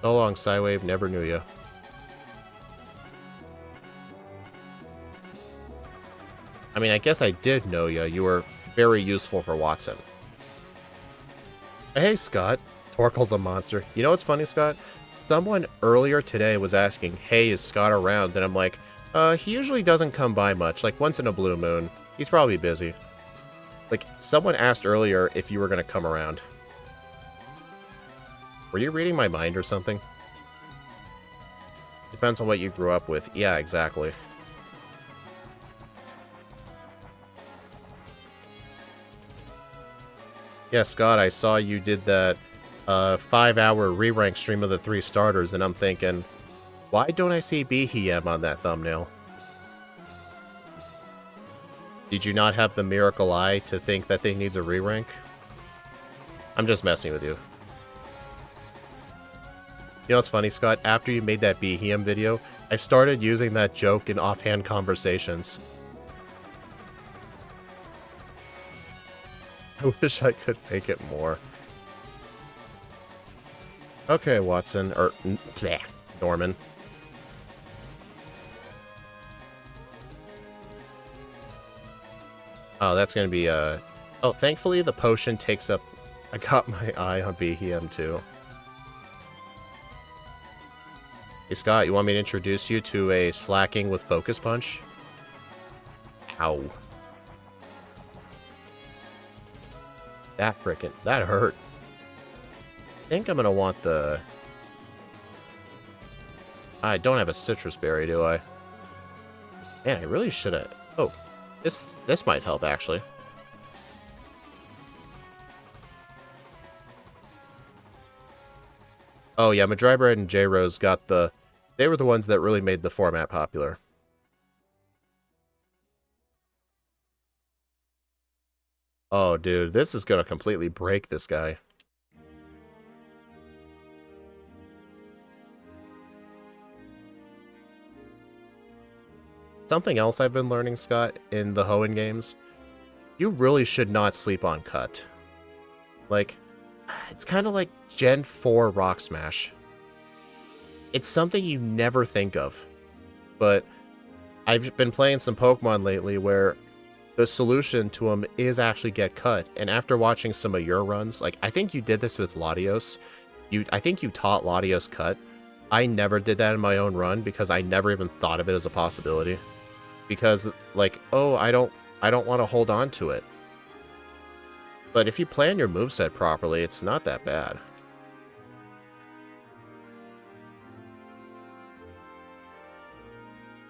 So long, Psywave. Never knew you. I mean, I guess I did know you. You were very useful for Watson. Hey, Scott. Torkoal's a monster. You know what's funny, Scott? Someone earlier today was asking, hey, is Scott around? And I'm like, he usually doesn't come by much. Like, once in a blue moon. He's probably busy. Like, someone asked earlier if you were going to come around. Were you reading my mind or something? Depends on what you grew up with. Yeah, exactly. Yeah, Scott, I saw you did that 5-hour re-rank stream of the 3 starters, and I'm thinking, why don't I see Behem on that thumbnail? Did you not have the miracle eye to think that thing needs a re-rank? I'm just messing with you. You know what's funny, Scott? After you made that Behem video, I've started using that joke in offhand conversations. I wish I could make it more. Okay, Watson, or bleh, Norman. Oh, that's gonna be oh, thankfully the potion takes up. I got my eye on Behem too. Hey Scott, you want me to introduce you to a slacking with focus punch? Ow. That hurt. I think I'm gonna want the... I don't have a citrus berry, do I? Man, I really should have... Oh, this might help, actually. Oh yeah, Madrybread and J-Rose got the... They were the ones that really made the format popular. Oh, dude, this is gonna completely break this guy. Something else I've been learning, Scott, in the Hoenn games, you really should not sleep on cut. Like, it's kind of like Gen 4 Rock Smash. It's something you never think of, but I've been playing some Pokemon lately where the solution to them is actually get cut, and after watching some of your runs, like, I think you did this with Latios. I think you taught Latios cut. I never did that in my own run because I never even thought of it as a possibility. Because, like, oh, I don't want to hold on to it. But if you plan your moveset properly, it's not that bad.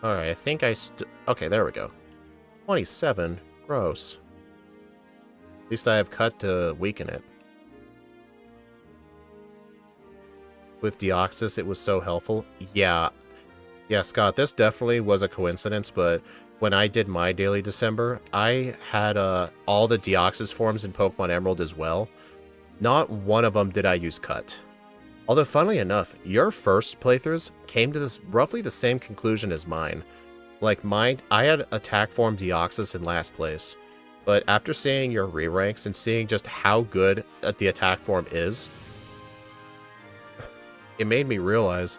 Alright, I think okay, there we go. 27? Gross. At least I have cut to weaken it. With Deoxys, it was so helpful. Yeah, Scott, this definitely was a coincidence, but when I did my daily December, I had all the Deoxys forms in Pokemon Emerald as well. Not one of them did I use cut. Although, funnily enough, your first playthroughs came to this roughly the same conclusion as mine. Like, I had attack form Deoxys in last place, but after seeing your re-ranks and seeing just how good the attack form is, it made me realize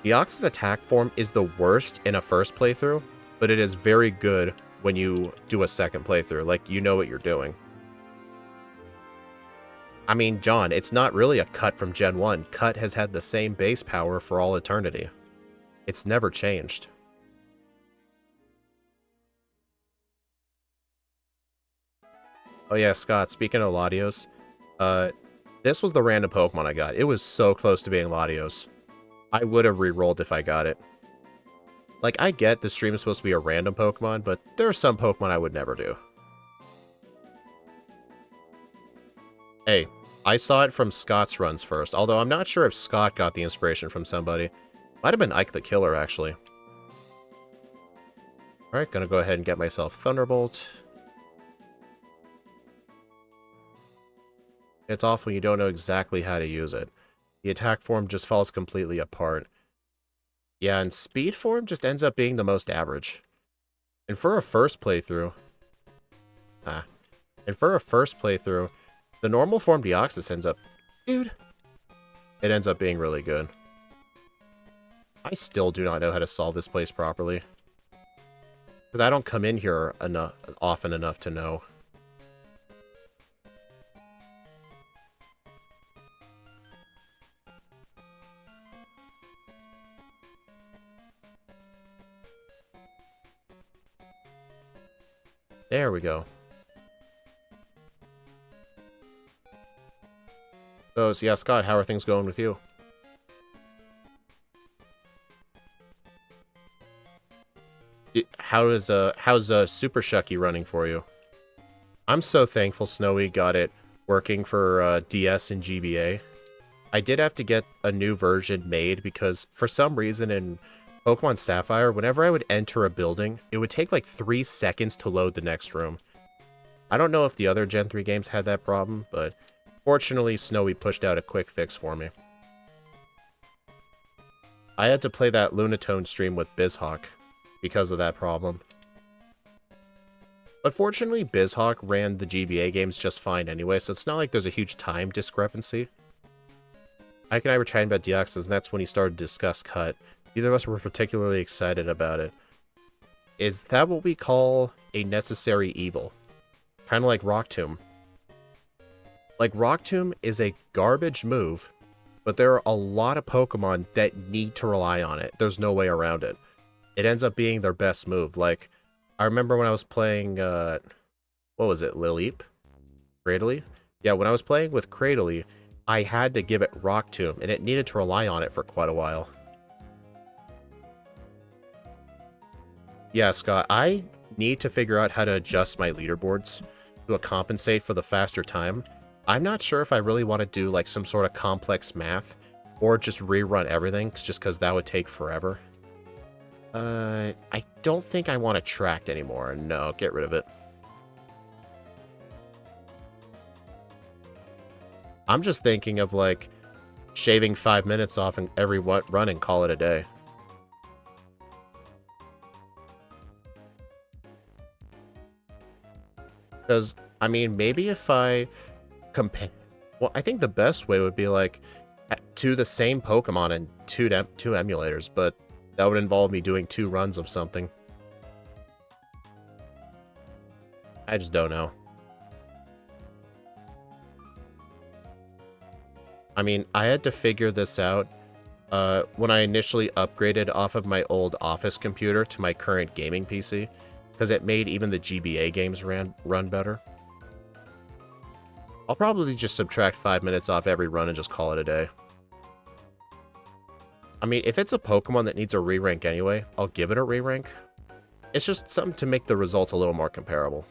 Deoxys attack form is the worst in a first playthrough, but it is very good when you do a second playthrough. Like, you know what you're doing. I mean, John, it's not really a cut from Gen 1. Cut has had the same base power for all eternity. It's never changed. Oh yeah, Scott, speaking of Latios, this was the random Pokemon I got. It was so close to being Latios. I would have re-rolled if I got it. Like, I get the stream is supposed to be a random Pokemon, but there are some Pokemon I would never do. Hey, I saw it from Scott's runs first, although I'm not sure if Scott got the inspiration from somebody. Might have been Ike the Killer, actually. Alright, gonna go ahead and get myself Thunderbolt. It's off when you don't know exactly how to use it. The attack form just falls completely apart. Yeah, and speed form just ends up being the most average. And for a first playthrough... the normal form Deoxys ends up... Dude! It ends up being really good. I still do not know how to solve this place properly. Because I don't come in here often enough to know. There we go. So yeah, Scott, how are things going with you? How's Super Shucky running for you? I'm so thankful Snowy got it working for DS and GBA. I did have to get a new version made because for some reason in Pokemon Sapphire, whenever I would enter a building, it would take like 3 seconds to load the next room. I don't know if the other Gen 3 games had that problem, but fortunately Snowy pushed out a quick fix for me. I had to play that Lunatone stream with BizHawk because of that problem. But fortunately, BizHawk ran the GBA games just fine anyway, so it's not like there's a huge time discrepancy. Ike and I were chatting about Deoxys, and that's when he started to discuss Cut. Neither of us were particularly excited about it. Is that what we call a necessary evil? Kind of like Rock Tomb. Like, Rock Tomb is a garbage move, but there are a lot of Pokemon that need to rely on it. There's no way around it. It ends up being their best move. Like, I remember when I was playing, what was it, Lileep? Cradily? Yeah, when I was playing with Cradily, I had to give it Rock Tomb, and it needed to rely on it for quite a while. Yeah, Scott, I need to figure out how to adjust my leaderboards to compensate for the faster time. I'm not sure if I really want to do like some sort of complex math or just rerun everything just because that would take forever. I don't think I want to track anymore. No, get rid of it. I'm just thinking of, like, shaving 5 minutes off in every run and call it a day. Because, I mean, maybe if I compare... Well, I think the best way would be, like, to the same Pokemon in two emulators, but that would involve me doing 2 runs of something. I just don't know. I mean, I had to figure this out when I initially upgraded off of my old office computer to my current gaming PC, because it made even the GBA games run better. I'll probably just subtract 5 minutes off every run and just call it a day. I mean, if it's a Pokemon that needs a re-rank anyway, I'll give it a re-rank. It's just something to make the results a little more comparable.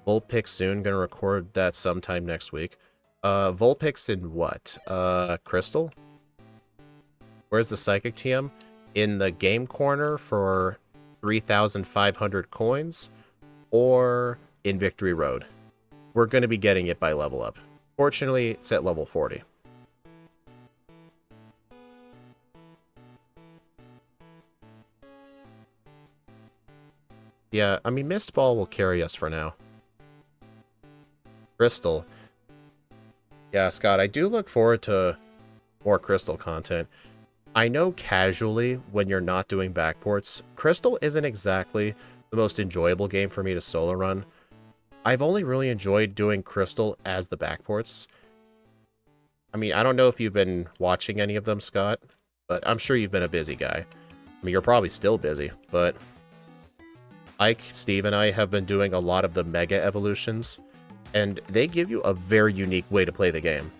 Vulpix soon, gonna record that sometime next week. Vulpix in what? Crystal? Where's the Psychic TM? In the game corner for 3,500 coins, or in Victory Road. We're gonna be getting it by level up. Fortunately, it's at level 40. Yeah, I mean, Mist Ball will carry us for now. Crystal. Yeah, Scott, I do look forward to more Crystal content. I know casually, when you're not doing backports, Crystal isn't exactly the most enjoyable game for me to solo run. I've only really enjoyed doing Crystal as the backports. I mean, I don't know if you've been watching any of them, Scott, but I'm sure you've been a busy guy. I mean, you're probably still busy, but Ike, Steve, and I have been doing a lot of the Mega Evolutions, and they give you a very unique way to play the game.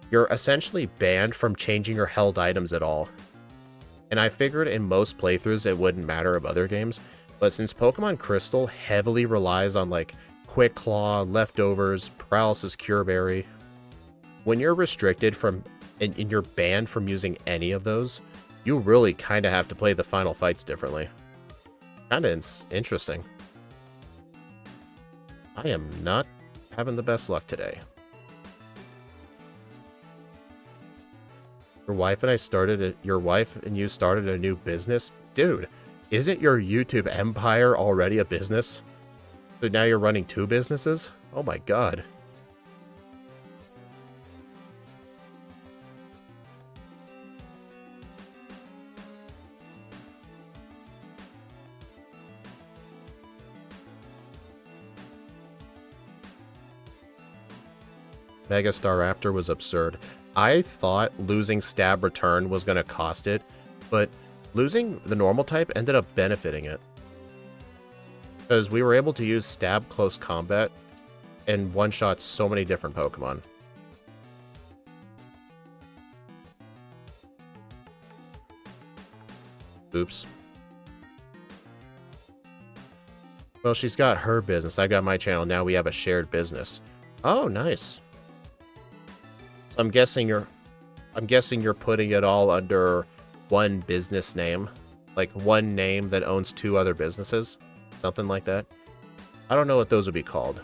You're essentially banned from changing your held items at all. And I figured in most playthroughs it wouldn't matter of other games, but since Pokemon Crystal heavily relies on, like, Quick Claw, Leftovers, Paralysis Cure Berry, when you're restricted from, and you're banned from using any of those, you really kind of have to play the final fights differently. Kind of interesting. I am not having the best luck today. Your wife and you started a new business? Dude, isn't your YouTube empire already a business? So now you're running 2 businesses? Oh my god. Megastar Raptor was absurd. I thought losing Stab Return was going to cost it, but losing the normal type ended up benefiting it. Because we were able to use Stab Close Combat and one-shot so many different Pokemon. Oops. Well, she's got her business. I've got my channel. Now we have a shared business. Oh, nice. I'm guessing you're putting it all under one business name, like one name that owns 2 other businesses, something like that. I don't know what those would be called.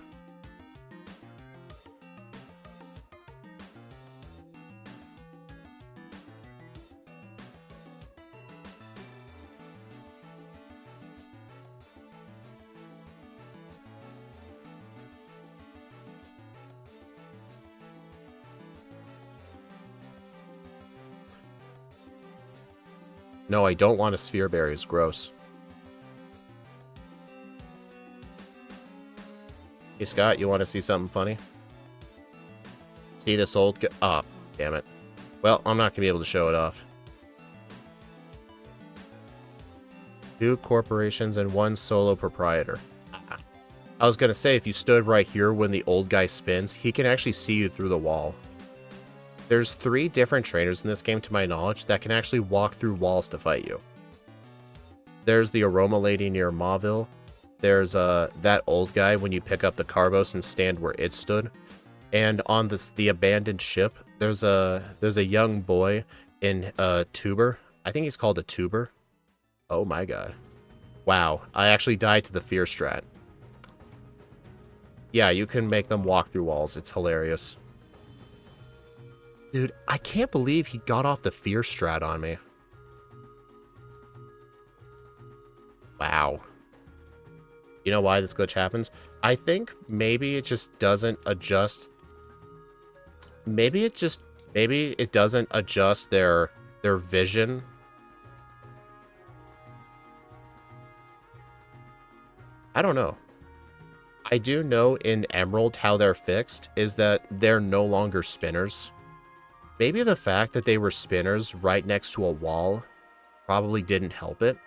No, I don't want a Sphere Berry. It's gross. Hey, Scott, you want to see something funny? See this old oh, damn it. Well, I'm not going to be able to show it off. 2 corporations and 1 solo proprietor. I was going to say, if you stood right here when the old guy spins, he can actually see you through the wall. There's 3 different trainers in this game, to my knowledge, that can actually walk through walls to fight you. There's the Aroma Lady near Mauville. There's that old guy when you pick up the Carbos and stand where it stood. And on the abandoned ship, there's a young boy in a tuber. I think he's called a tuber. Oh my god. Wow, I actually died to the fear strat. Yeah, you can make them walk through walls. It's hilarious. Dude, I can't believe he got off the fear strat on me. Wow. You know why this glitch happens? I think maybe it just doesn't adjust. Maybe it doesn't adjust their vision. I don't know. I do know in Emerald how they're fixed is that they're no longer spinners. Maybe the fact that they were spinners right next to a wall probably didn't help it.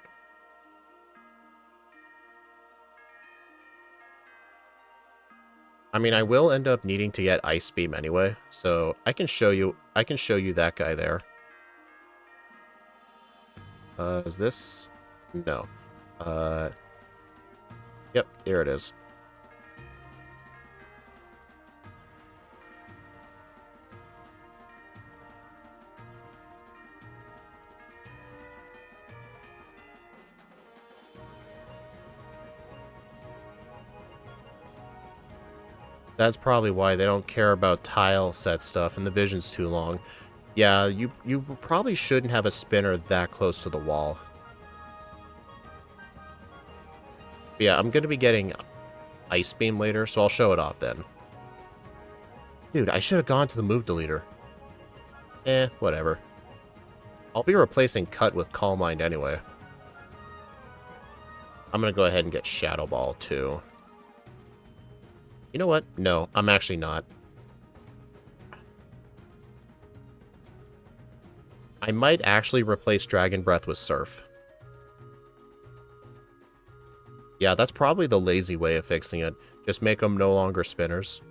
I mean, I will end up needing to get Ice Beam anyway, so I can show you that guy there. Is this? No. Yep, here it is. That's probably why they don't care about tile set stuff and the vision's too long. Yeah, you probably shouldn't have a spinner that close to the wall. But yeah, I'm going to be getting Ice Beam later, so I'll show it off then. Dude, I should have gone to the move deleter. Whatever. I'll be replacing Cut with Calm Mind anyway. I'm going to go ahead and get Shadow Ball too. You know what? No, I'm actually not. I might actually replace Dragon Breath with Surf. Yeah, that's probably the lazy way of fixing it. Just make them no longer spinners.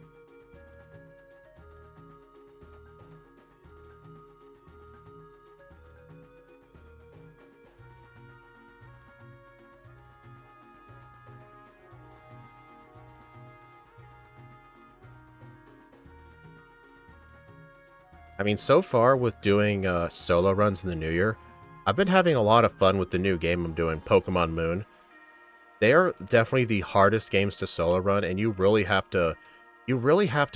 I mean, so far with doing solo runs in the new year, I've been having a lot of fun with the new game I'm doing, Pokemon Moon. They are definitely the hardest games to solo run, and you really have to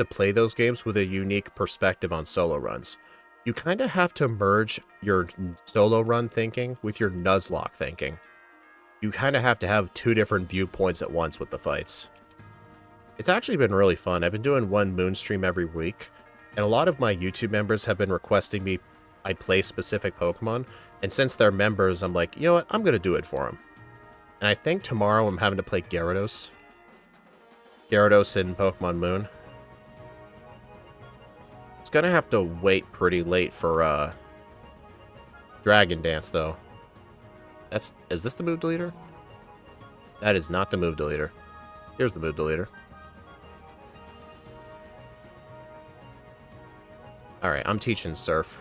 play those games with a unique perspective on solo runs. You kind of have to merge your solo run thinking with your Nuzlocke thinking. You kind of have to have two different viewpoints at once with the fights. It's actually been really fun. I've been doing one Moon stream every week, and a lot of my YouTube members have been requesting me I play specific Pokemon, and since they're members, I'm like, you know what, I'm going to do it for them. And I think tomorrow I'm having to play Gyarados. Gyarados in Pokemon Moon. It's going to have to wait pretty late for Dragon Dance, though. Is this the move deleter? That is not the move deleter. Here's the move deleter. Alright, I'm teaching Surf.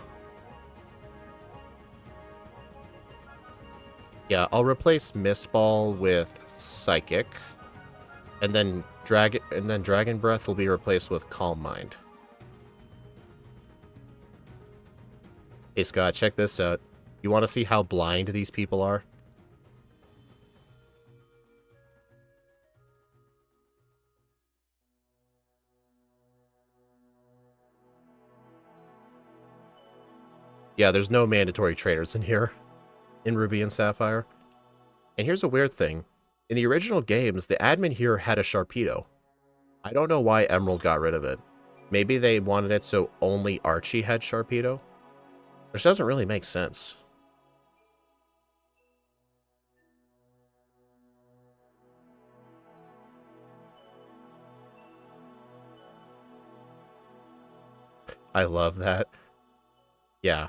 Yeah, I'll replace Mist Ball with Psychic. And then Dragon Breath will be replaced with Calm Mind. Hey Scott, check this out. You want to see how blind these people are? Yeah, there's no mandatory traders in here. In Ruby and Sapphire. And here's a weird thing. In the original games, the admin here had a Sharpedo. I don't know why Emerald got rid of it. Maybe they wanted it so only Archie had Sharpedo? Which doesn't really make sense. I love that. Yeah.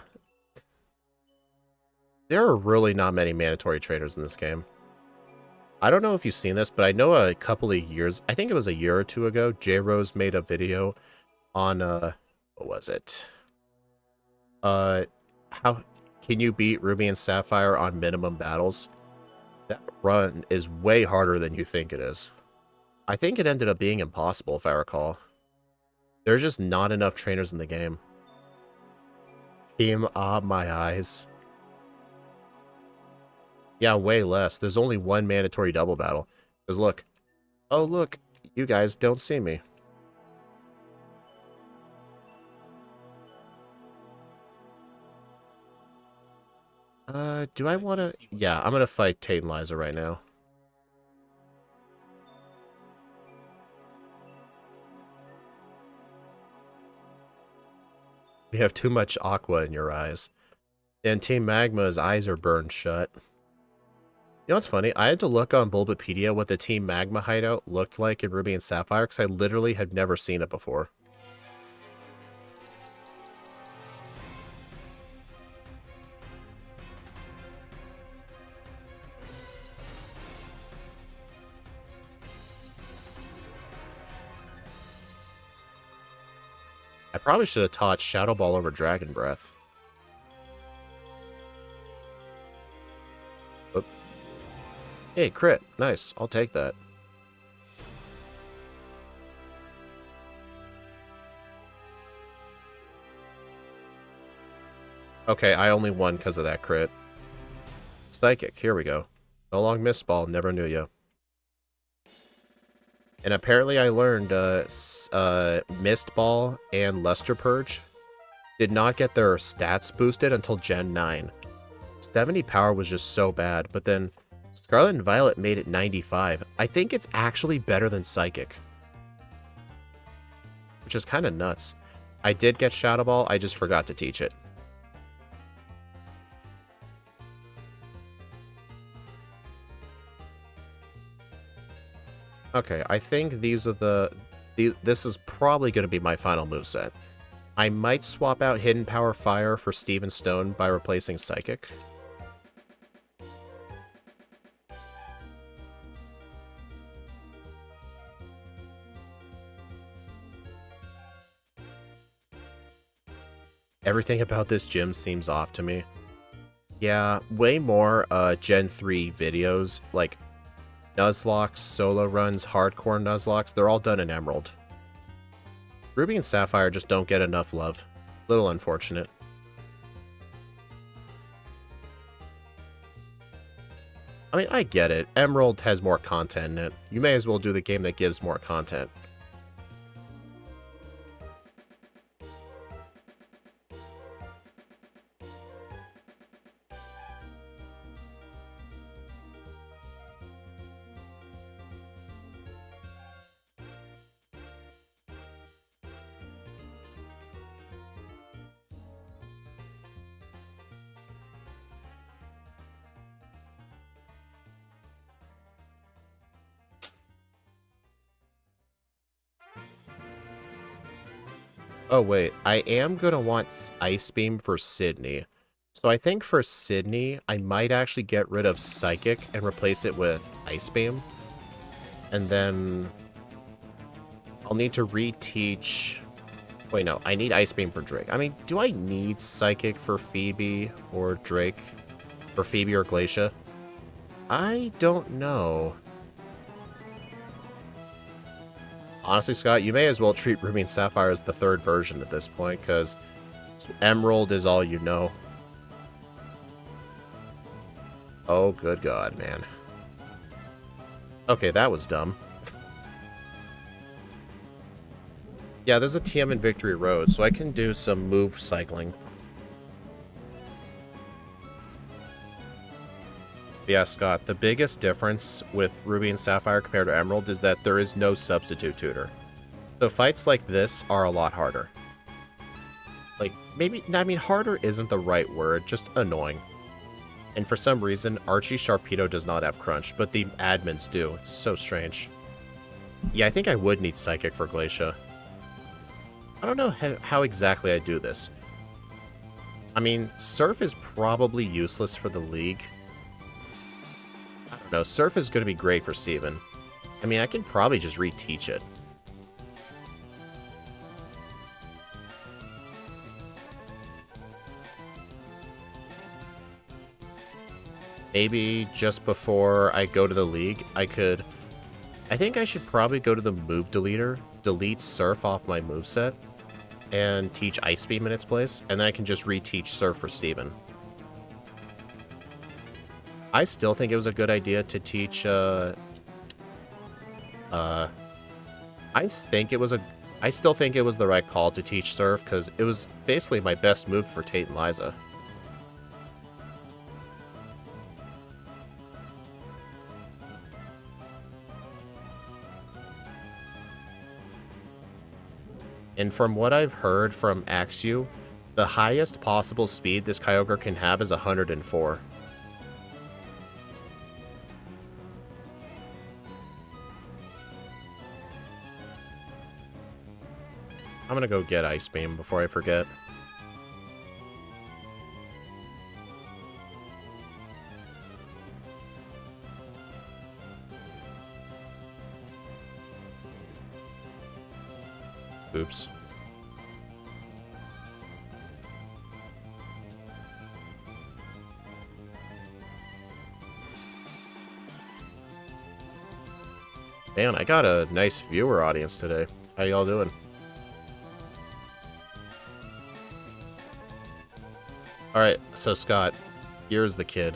There are really not many mandatory traders in this game. I don't know if you've seen this, but I know a couple of years, I think it was a year or two ago, J-Rose made a video on, what was it? How can you beat Ruby and Sapphire on minimum battles? That run is way harder than you think it is. I think it ended up being impossible, if I recall. There's just not enough trainers in the game. Team, my eyes. Yeah, way less. There's only one mandatory double battle. Because look. Oh, look. you guys don't see me. Do I want to... Yeah, I'm going to fight Tate and Liza right now. You have too much aqua in your eyes. And Team Magma's eyes are burned shut. You know what's funny? I had to look on Bulbapedia what the Team Magma hideout looked like in Ruby and Sapphire, because I literally had never seen it before. I probably should have taught Shadow Ball over Dragon Breath. Oop. Hey, crit. Nice. I'll take that. Okay, I only won because of that crit. Psychic. Here we go. No long missed ball. Never knew you. And apparently I learned Mist Ball and Luster Purge did not get their stats boosted until Gen 9. 70 power was just so bad, but then Scarlet and Violet made it 95. I think it's actually better than Psychic. Which is kind of nuts. I did get Shadow Ball, I just forgot to teach it. Okay, I think these are this is probably going to be my final moveset. I might swap out Hidden Power Fire for Steven Stone by replacing Psychic. Everything about this gym seems off to me. Yeah, way more Gen 3 videos, like Nuzlocke, solo runs, hardcore Nuzlocke, they're all done in Emerald. Ruby and Sapphire just don't get enough love. Little unfortunate. I mean, I get it. Emerald has more content in it. You may as well do the game that gives more content. Oh wait, I am gonna want Ice Beam for Sydney. So I think for Sydney, I might actually get rid of Psychic and replace it with Ice Beam. And then I'll need to reteach... Wait, no, I need Ice Beam for Drake. I mean, do I need Psychic for Phoebe or Drake? For Phoebe or Glacia? I don't know. Honestly, Scott, you may as well treat Ruby and Sapphire as the third version at this point, because Emerald is all you know. Oh, good God, man. Okay, that was dumb. Yeah, there's a TM in Victory Road, so I can do some move cycling. Yeah, Scott, the biggest difference with Ruby and Sapphire compared to Emerald is that there is no substitute tutor. So fights like this are a lot harder. Like, maybe, I mean, harder isn't the right word, just annoying. And for some reason, Archie Sharpedo does not have Crunch, but the admins do. It's so strange. Yeah, I think I would need Psychic for Glacia. I don't know how exactly I do this. I mean, Surf is probably useless for the League. I don't know, Surf is going to be great for Steven. I mean, I can probably just reteach it. Maybe just before I go to the League, I think I should probably go to the move deleter, delete Surf off my moveset, and teach Ice Beam in its place, and then I can just reteach Surf for Steven. I still think it was a good idea to teach, I still think it was the right call to teach Surf, because it was basically my best move for Tate and Liza. And from what I've heard from Axew, the highest possible speed this Kyogre can have is 104. I'm gonna go get Ice Beam before I forget. Oops. Man, I got a nice viewer audience today. How y'all doing? Alright, so Scott, here's the kid.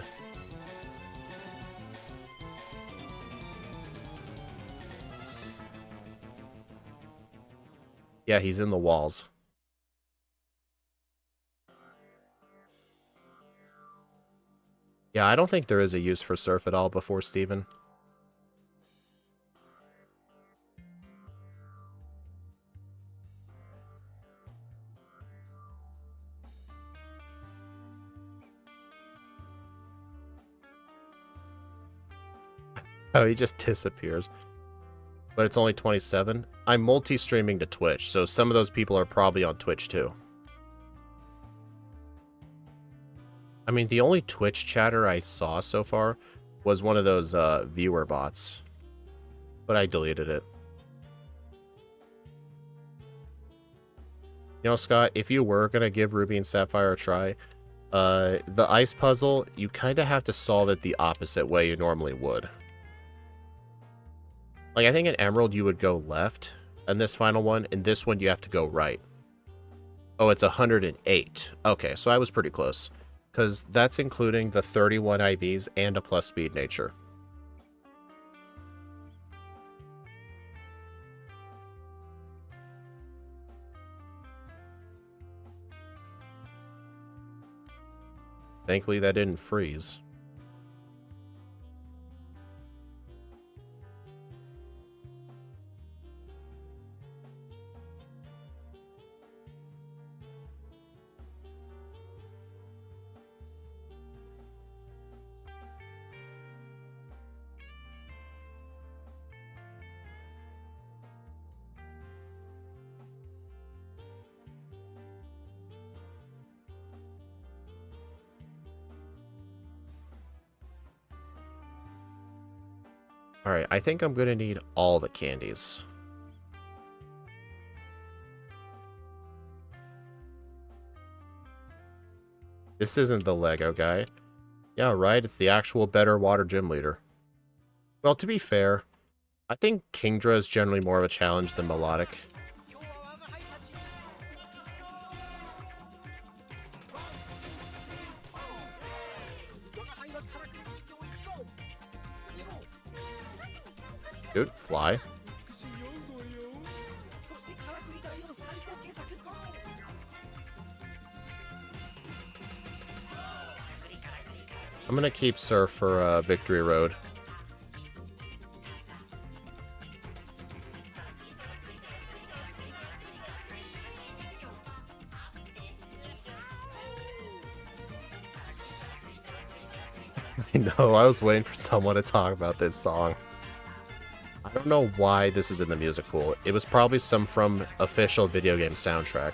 Yeah, he's in the walls. Yeah, I don't think there is a use for Surf at all before Steven. Oh, he just disappears. But it's only 27. I'm multi-streaming to Twitch, so some of those people are probably on Twitch too. I mean, the only Twitch chatter I saw so far was one of those viewer bots. But I deleted it. You know, Scott, if you were going to give Ruby and Sapphire a try, the ice puzzle, you kind of have to solve it the opposite way you normally would. Like, I think in Emerald you would go left, and this final one, and this one you have to go right. Oh, it's 108. Okay, so I was pretty close. Because that's including the 31 IVs and a plus speed nature. Thankfully that didn't freeze. Alright, I think I'm gonna need all the candies. This isn't the Lego guy. Yeah, right, it's the actual better water gym leader. Well, to be fair, I think Kingdra is generally more of a challenge than Melodic. Dude, fly. I'm gonna keep Surf for Victory Road. I know, I was waiting for someone to talk about this song. I don't know why this is in the music pool. It was probably some from official video game soundtrack.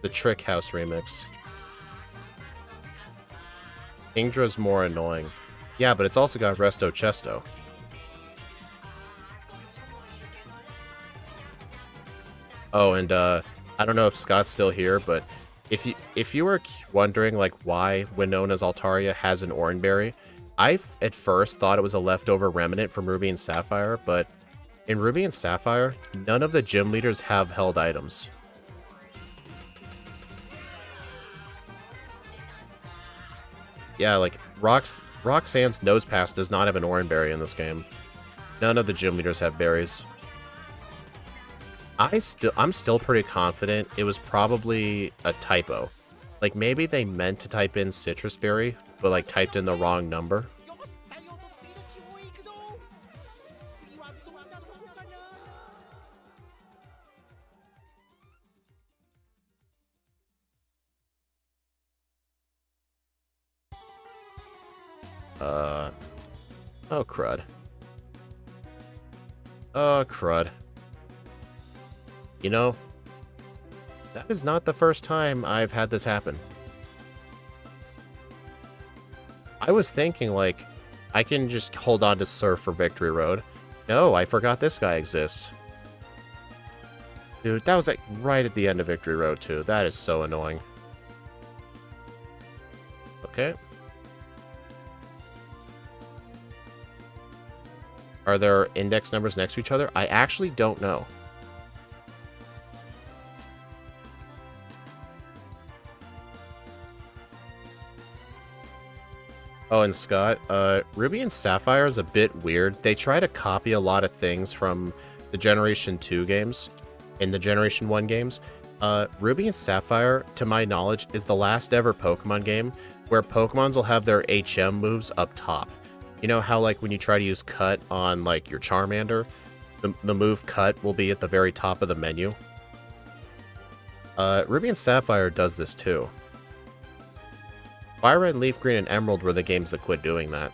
The Trick House remix. Kingdra's more annoying. Yeah, but it's also got Resto Chesto. Oh, and I don't know if Scott's still here, but if you were wondering like why Winona's Altaria has an Oranberry, I at first thought it was a leftover remnant from Ruby and Sapphire, but in Ruby and Sapphire, none of the gym leaders have held items. Yeah, like Roxanne's Nose Pass does not have an Oranberry in this game. None of the gym leaders have berries. I'm still pretty confident it was probably a typo. Like, maybe they meant to type in citrus berry, but, like, typed in the wrong number. Oh, crud. Oh, crud. You know, that is not the first time I've had this happen. I was thinking, like, I can just hold on to Surf for Victory Road. No, I forgot this guy exists. Dude, that was, like, right at the end of Victory Road, too. That is so annoying. Okay. Are there index numbers next to each other? I actually don't know. Oh, and Scott, Ruby and Sapphire is a bit weird. They try to copy a lot of things from the Generation 2 games in the Generation 1 games. Ruby and Sapphire, to my knowledge, is the last ever Pokemon game where Pokemons will have their HM moves up top. You know how, like, when you try to use Cut on, like, your Charmander, the move Cut will be at the very top of the menu? Ruby and Sapphire does this too. Fire Red, Leaf Green, and Emerald were the games that quit doing that.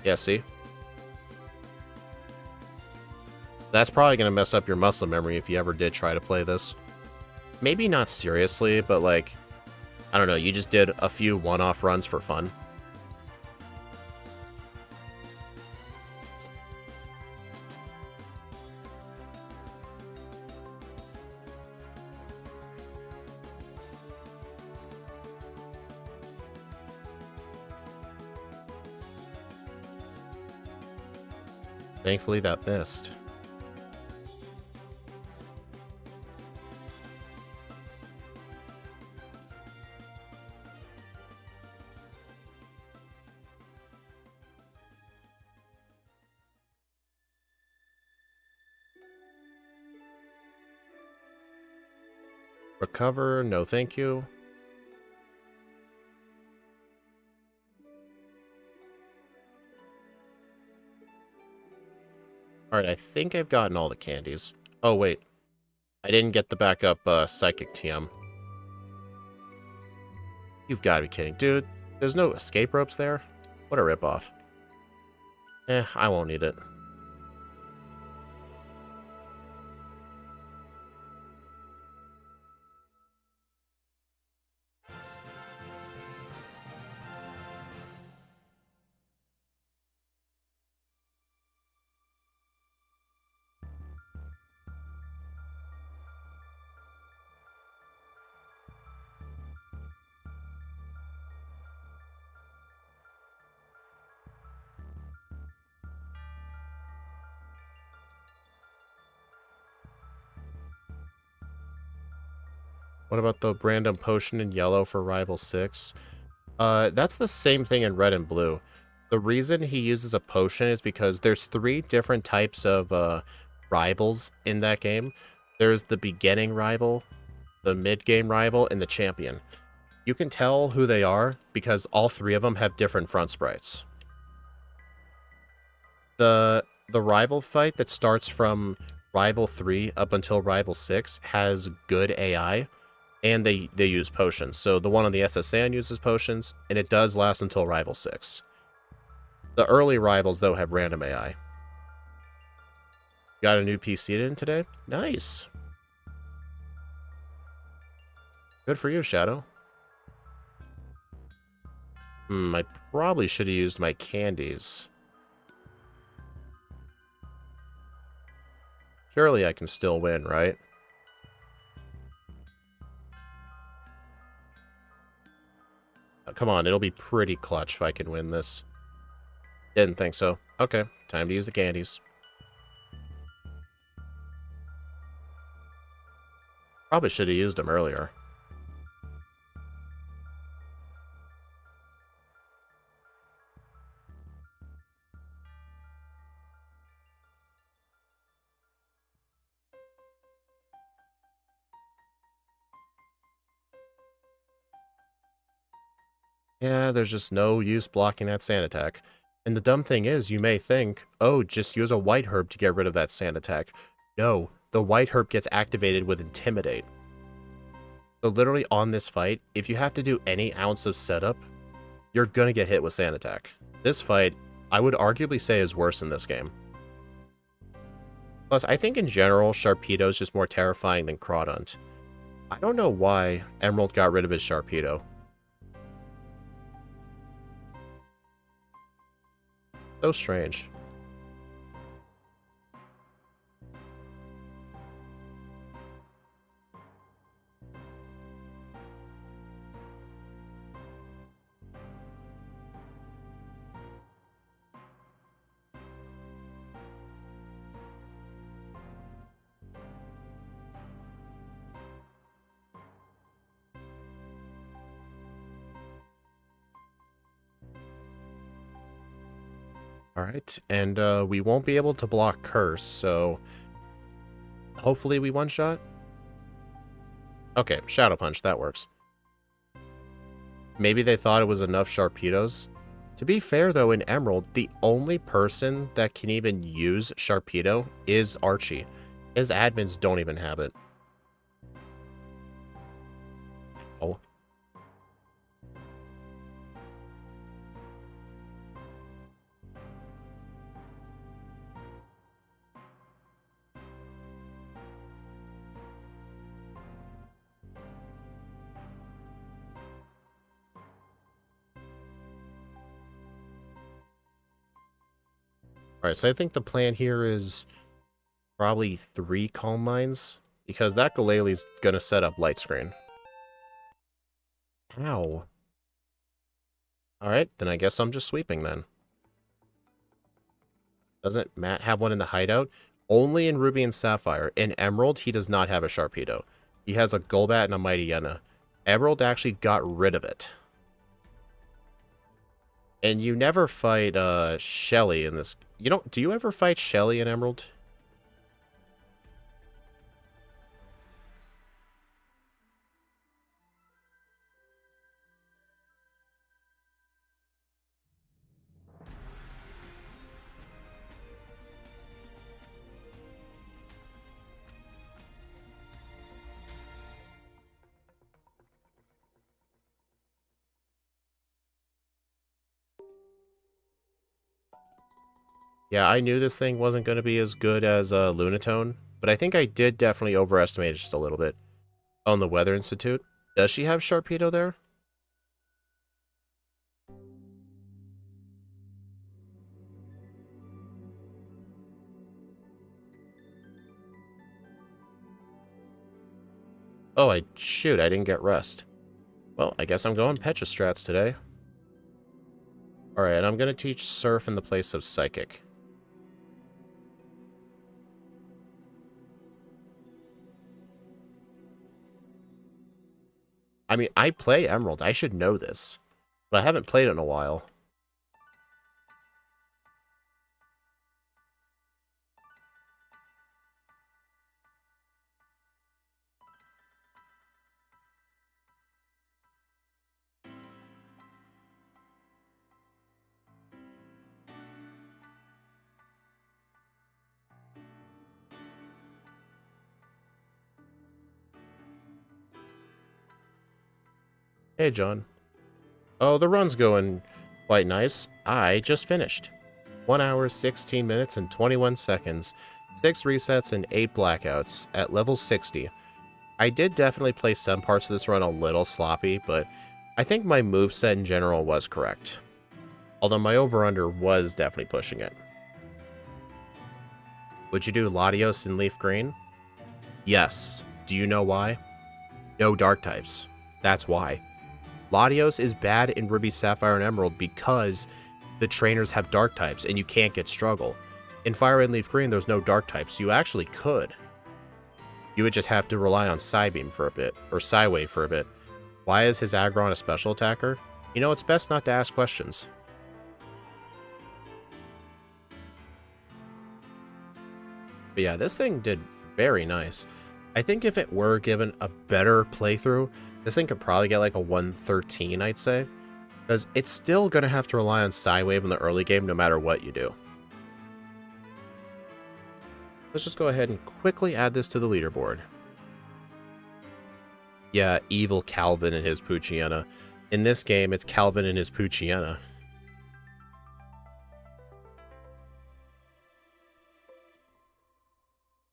Yeah, see? That's probably going to mess up your muscle memory if you ever did try to play this. Maybe not seriously, but, like, I don't know, you just did a few one-off runs for fun. Thankfully, that missed. Recover, no thank you. Alright, I think I've gotten all the candies. Oh, wait. I didn't get the backup Psychic TM. You've got to be kidding. Dude, there's no escape ropes there? What a ripoff. I won't need it. What about the random potion in yellow for Rival 6? That's the same thing in red and blue. The reason he uses a potion is because there's 3 different types of rivals in that game. There's the beginning rival, the mid-game rival, and the champion. You can tell who they are because all 3 of them have different front sprites. The rival fight that starts from Rival 3 up until Rival 6 has good AI. And they use potions. So the one on the SSN uses potions, and it does last until Rival 6. The early rivals, though, have random AI. Got a new PC in today? Nice. Good for you, Shadow. I probably should have used my candies. Surely I can still win, right? Come on, it'll be pretty clutch if I can win this. Didn't think so. Okay, time to use the candies. Probably should have used them earlier. Yeah, there's just no use blocking that sand attack. And the dumb thing is, you may think, oh, just use a white herb to get rid of that sand attack. No, the white herb gets activated with Intimidate. So literally on this fight, if you have to do any ounce of setup, you're gonna get hit with sand attack. This fight, I would arguably say, is worse in this game. Plus, I think in general, Sharpedo is just more terrifying than Crawdont. I don't know why Emerald got rid of his Sharpedo. So strange. Alright, and we won't be able to block Curse, so hopefully we one-shot? Okay, Shadow Punch, that works. Maybe they thought it was enough Sharpedos. To be fair, though, in Emerald, the only person that can even use Sharpedo is Archie. His admins don't even have it. Oh. Alright, so I think the plan here is probably 3 Calm Minds, because that Galele's gonna set up Light Screen. Ow. Alright, then I guess I'm just sweeping then. Doesn't Matt have one in the hideout? Only in Ruby and Sapphire. In Emerald, he does not have a Sharpedo. He has a Golbat and a Mightyena. Emerald actually got rid of it. And you never fight Shelly in this. You don't. Do you ever fight Shelly in Emerald? Yeah, I knew this thing wasn't going to be as good as Lunatone, but I think I did definitely overestimate it just a little bit. On the Weather Institute, does she have Sharpedo there? Oh, shoot, I didn't get rest. Well, I guess I'm going Petra strats today. Alright, I'm going to teach Surf in the place of Psychic. I mean, I play Emerald. I should know this. But I haven't played it in a while. Hey, John. Oh, the run's going quite nice. I just finished. 1 hour, 16 minutes, and 21 seconds. 6 resets and 8 blackouts at level 60. I did definitely play some parts of this run a little sloppy, but I think my moveset in general was correct. Although my over-under was definitely pushing it. Would you do Latios in Leaf Green? Yes. Do you know why? No dark types. That's why. Latios is bad in Ruby, Sapphire, and Emerald because the trainers have dark types and you can't get struggle. In Fire and Leaf Green, there's no dark types. You actually could. You would just have to rely on Psybeam for a bit, or Psywave for a bit. Why is his Aggron a special attacker? You know, it's best not to ask questions. But yeah, this thing did very nice. I think if it were given a better playthrough, this thing could probably get like a 113, I'd say. Because it's still going to have to rely on Psywave in the early game no matter what you do. Let's just go ahead and quickly add this to the leaderboard. Yeah, evil Calvin and his Poochyena. In this game, it's Calvin and his Poochyena.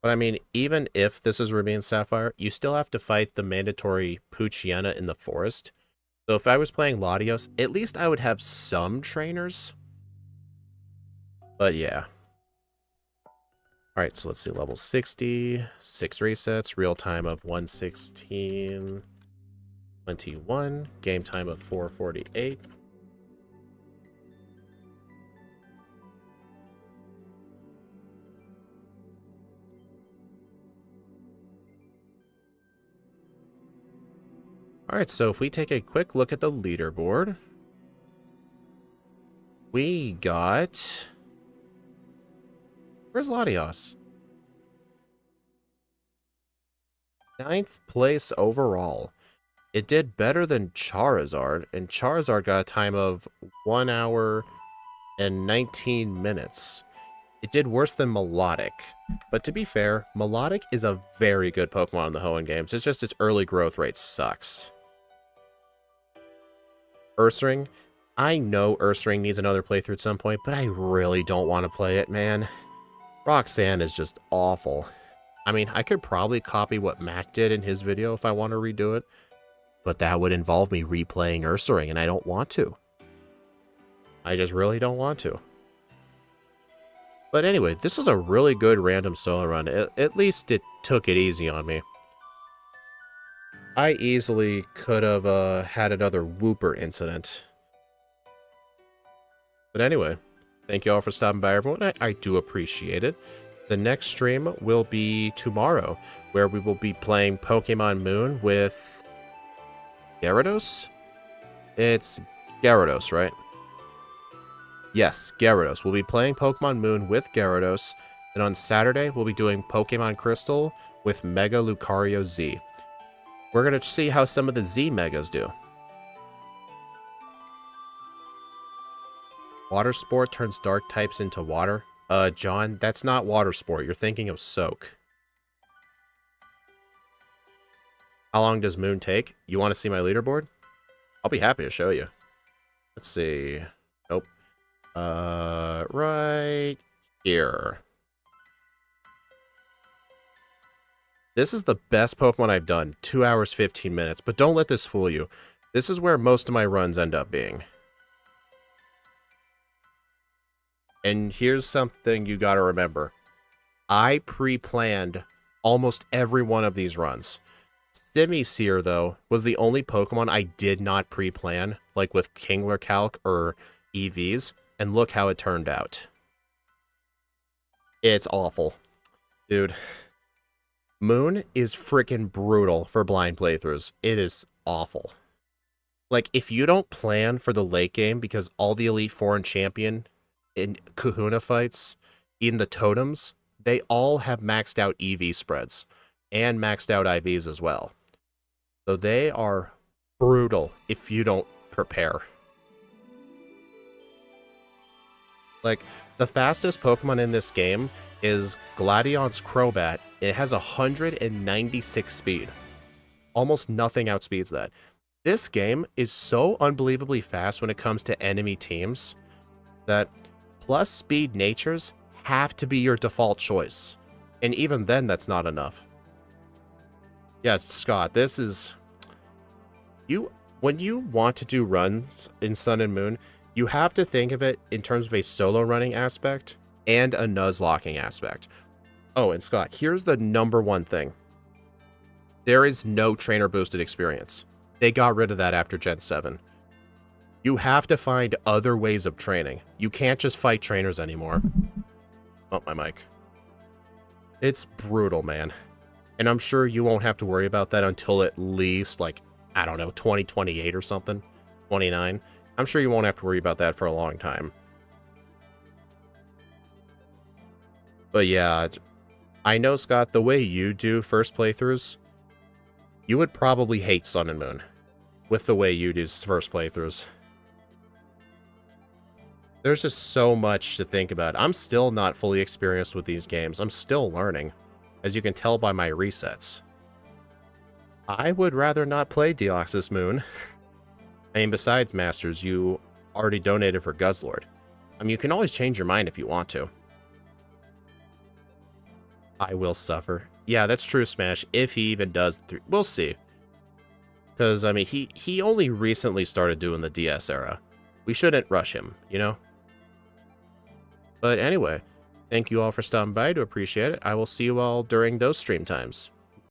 But I mean, even if this is Ruby and Sapphire, you still have to fight the mandatory Poochyena in the forest. So if I was playing Latios, at least I would have some trainers. But yeah. Alright, so let's see, level 60, 6 resets, real time of 1:16:21, game time of 4:48. Alright, so if we take a quick look at the leaderboard, we got... Where's Latias? 9th place overall. It did better than Charizard, and Charizard got a time of 1 hour and 19 minutes. It did worse than Melodic. But to be fair, Melodic is a very good Pokemon in the Hoenn games. It's just its early growth rate sucks. Ursaring. I know Ursaring needs another playthrough at some point, but I really don't want to play it, man. Roxanne is just awful. I mean, I could probably copy what Mac did in his video if I want to redo it, but that would involve me replaying Ursaring, and I don't want to. I just really don't want to. But anyway, this was a really good random solo run. At least it took it easy on me. I easily could have had another Wooper incident. But anyway, thank you all for stopping by, everyone. I do appreciate it. The next stream will be tomorrow, where we will be playing Pokemon Moon with Gyarados? It's Gyarados, right? Yes, Gyarados. We'll be playing Pokemon Moon with Gyarados, and on Saturday, we'll be doing Pokemon Crystal with Mega Lucario Z. We're going to see how some of the Z Megas do. Water Sport turns dark types into water. John, that's not Water Sport. You're thinking of Soak. How long does Moon take? You want to see my leaderboard? I'll be happy to show you. Let's see. Nope. Right here. This is the best Pokemon I've done. 2 hours, 15 minutes. But don't let this fool you. This is where most of my runs end up being. And here's something you gotta remember. I pre-planned almost every one of these runs. Simisear, though, was the only Pokemon I did not pre-plan, like with Kingler Calc or EVs, and look how it turned out. It's awful. Dude. Moon is freaking brutal for blind playthroughs. It is awful. Like, if you don't plan for the late game, because all the Elite Four and Champion in Kahuna fights, in the totems, they all have maxed out EV spreads, and maxed out IVs as well. So they are brutal if you don't prepare. Like, the fastest Pokemon in this game is Gladion's Crobat. It has 196 speed. Almost nothing outspeeds that. This game is so unbelievably fast when it comes to enemy teams that plus speed natures have to be your default choice. And even then, that's not enough. Yes, Scott, this is... When you want to do runs in Sun and Moon, you have to think of it in terms of a solo running aspect and a Nuzlocking aspect. Oh, and Scott, here's the #1 thing. There is no trainer boosted experience. They got rid of that after Gen 7. You have to find other ways of training. You can't just fight trainers anymore. Oh, my mic. It's brutal, man. And I'm sure you won't have to worry about that until at least, like, I don't know, 2028 or something. 29. I'm sure you won't have to worry about that for a long time. But yeah, I know, Scott, the way you do first playthroughs, you would probably hate Sun and Moon with the way you do first playthroughs. There's just so much to think about. I'm still not fully experienced with these games. I'm still learning, as you can tell by my resets. I would rather not play Deoxys Moon. I mean, besides Masters, you already donated for Guzzlord. I mean, you can always change your mind if you want to. I will suffer. Yeah, that's true, Smash. If he even does, we'll see. Because, I mean, he only recently started doing the DS era. We shouldn't rush him, you know? But anyway, thank you all for stopping by. I do appreciate it. I will see you all during those stream times.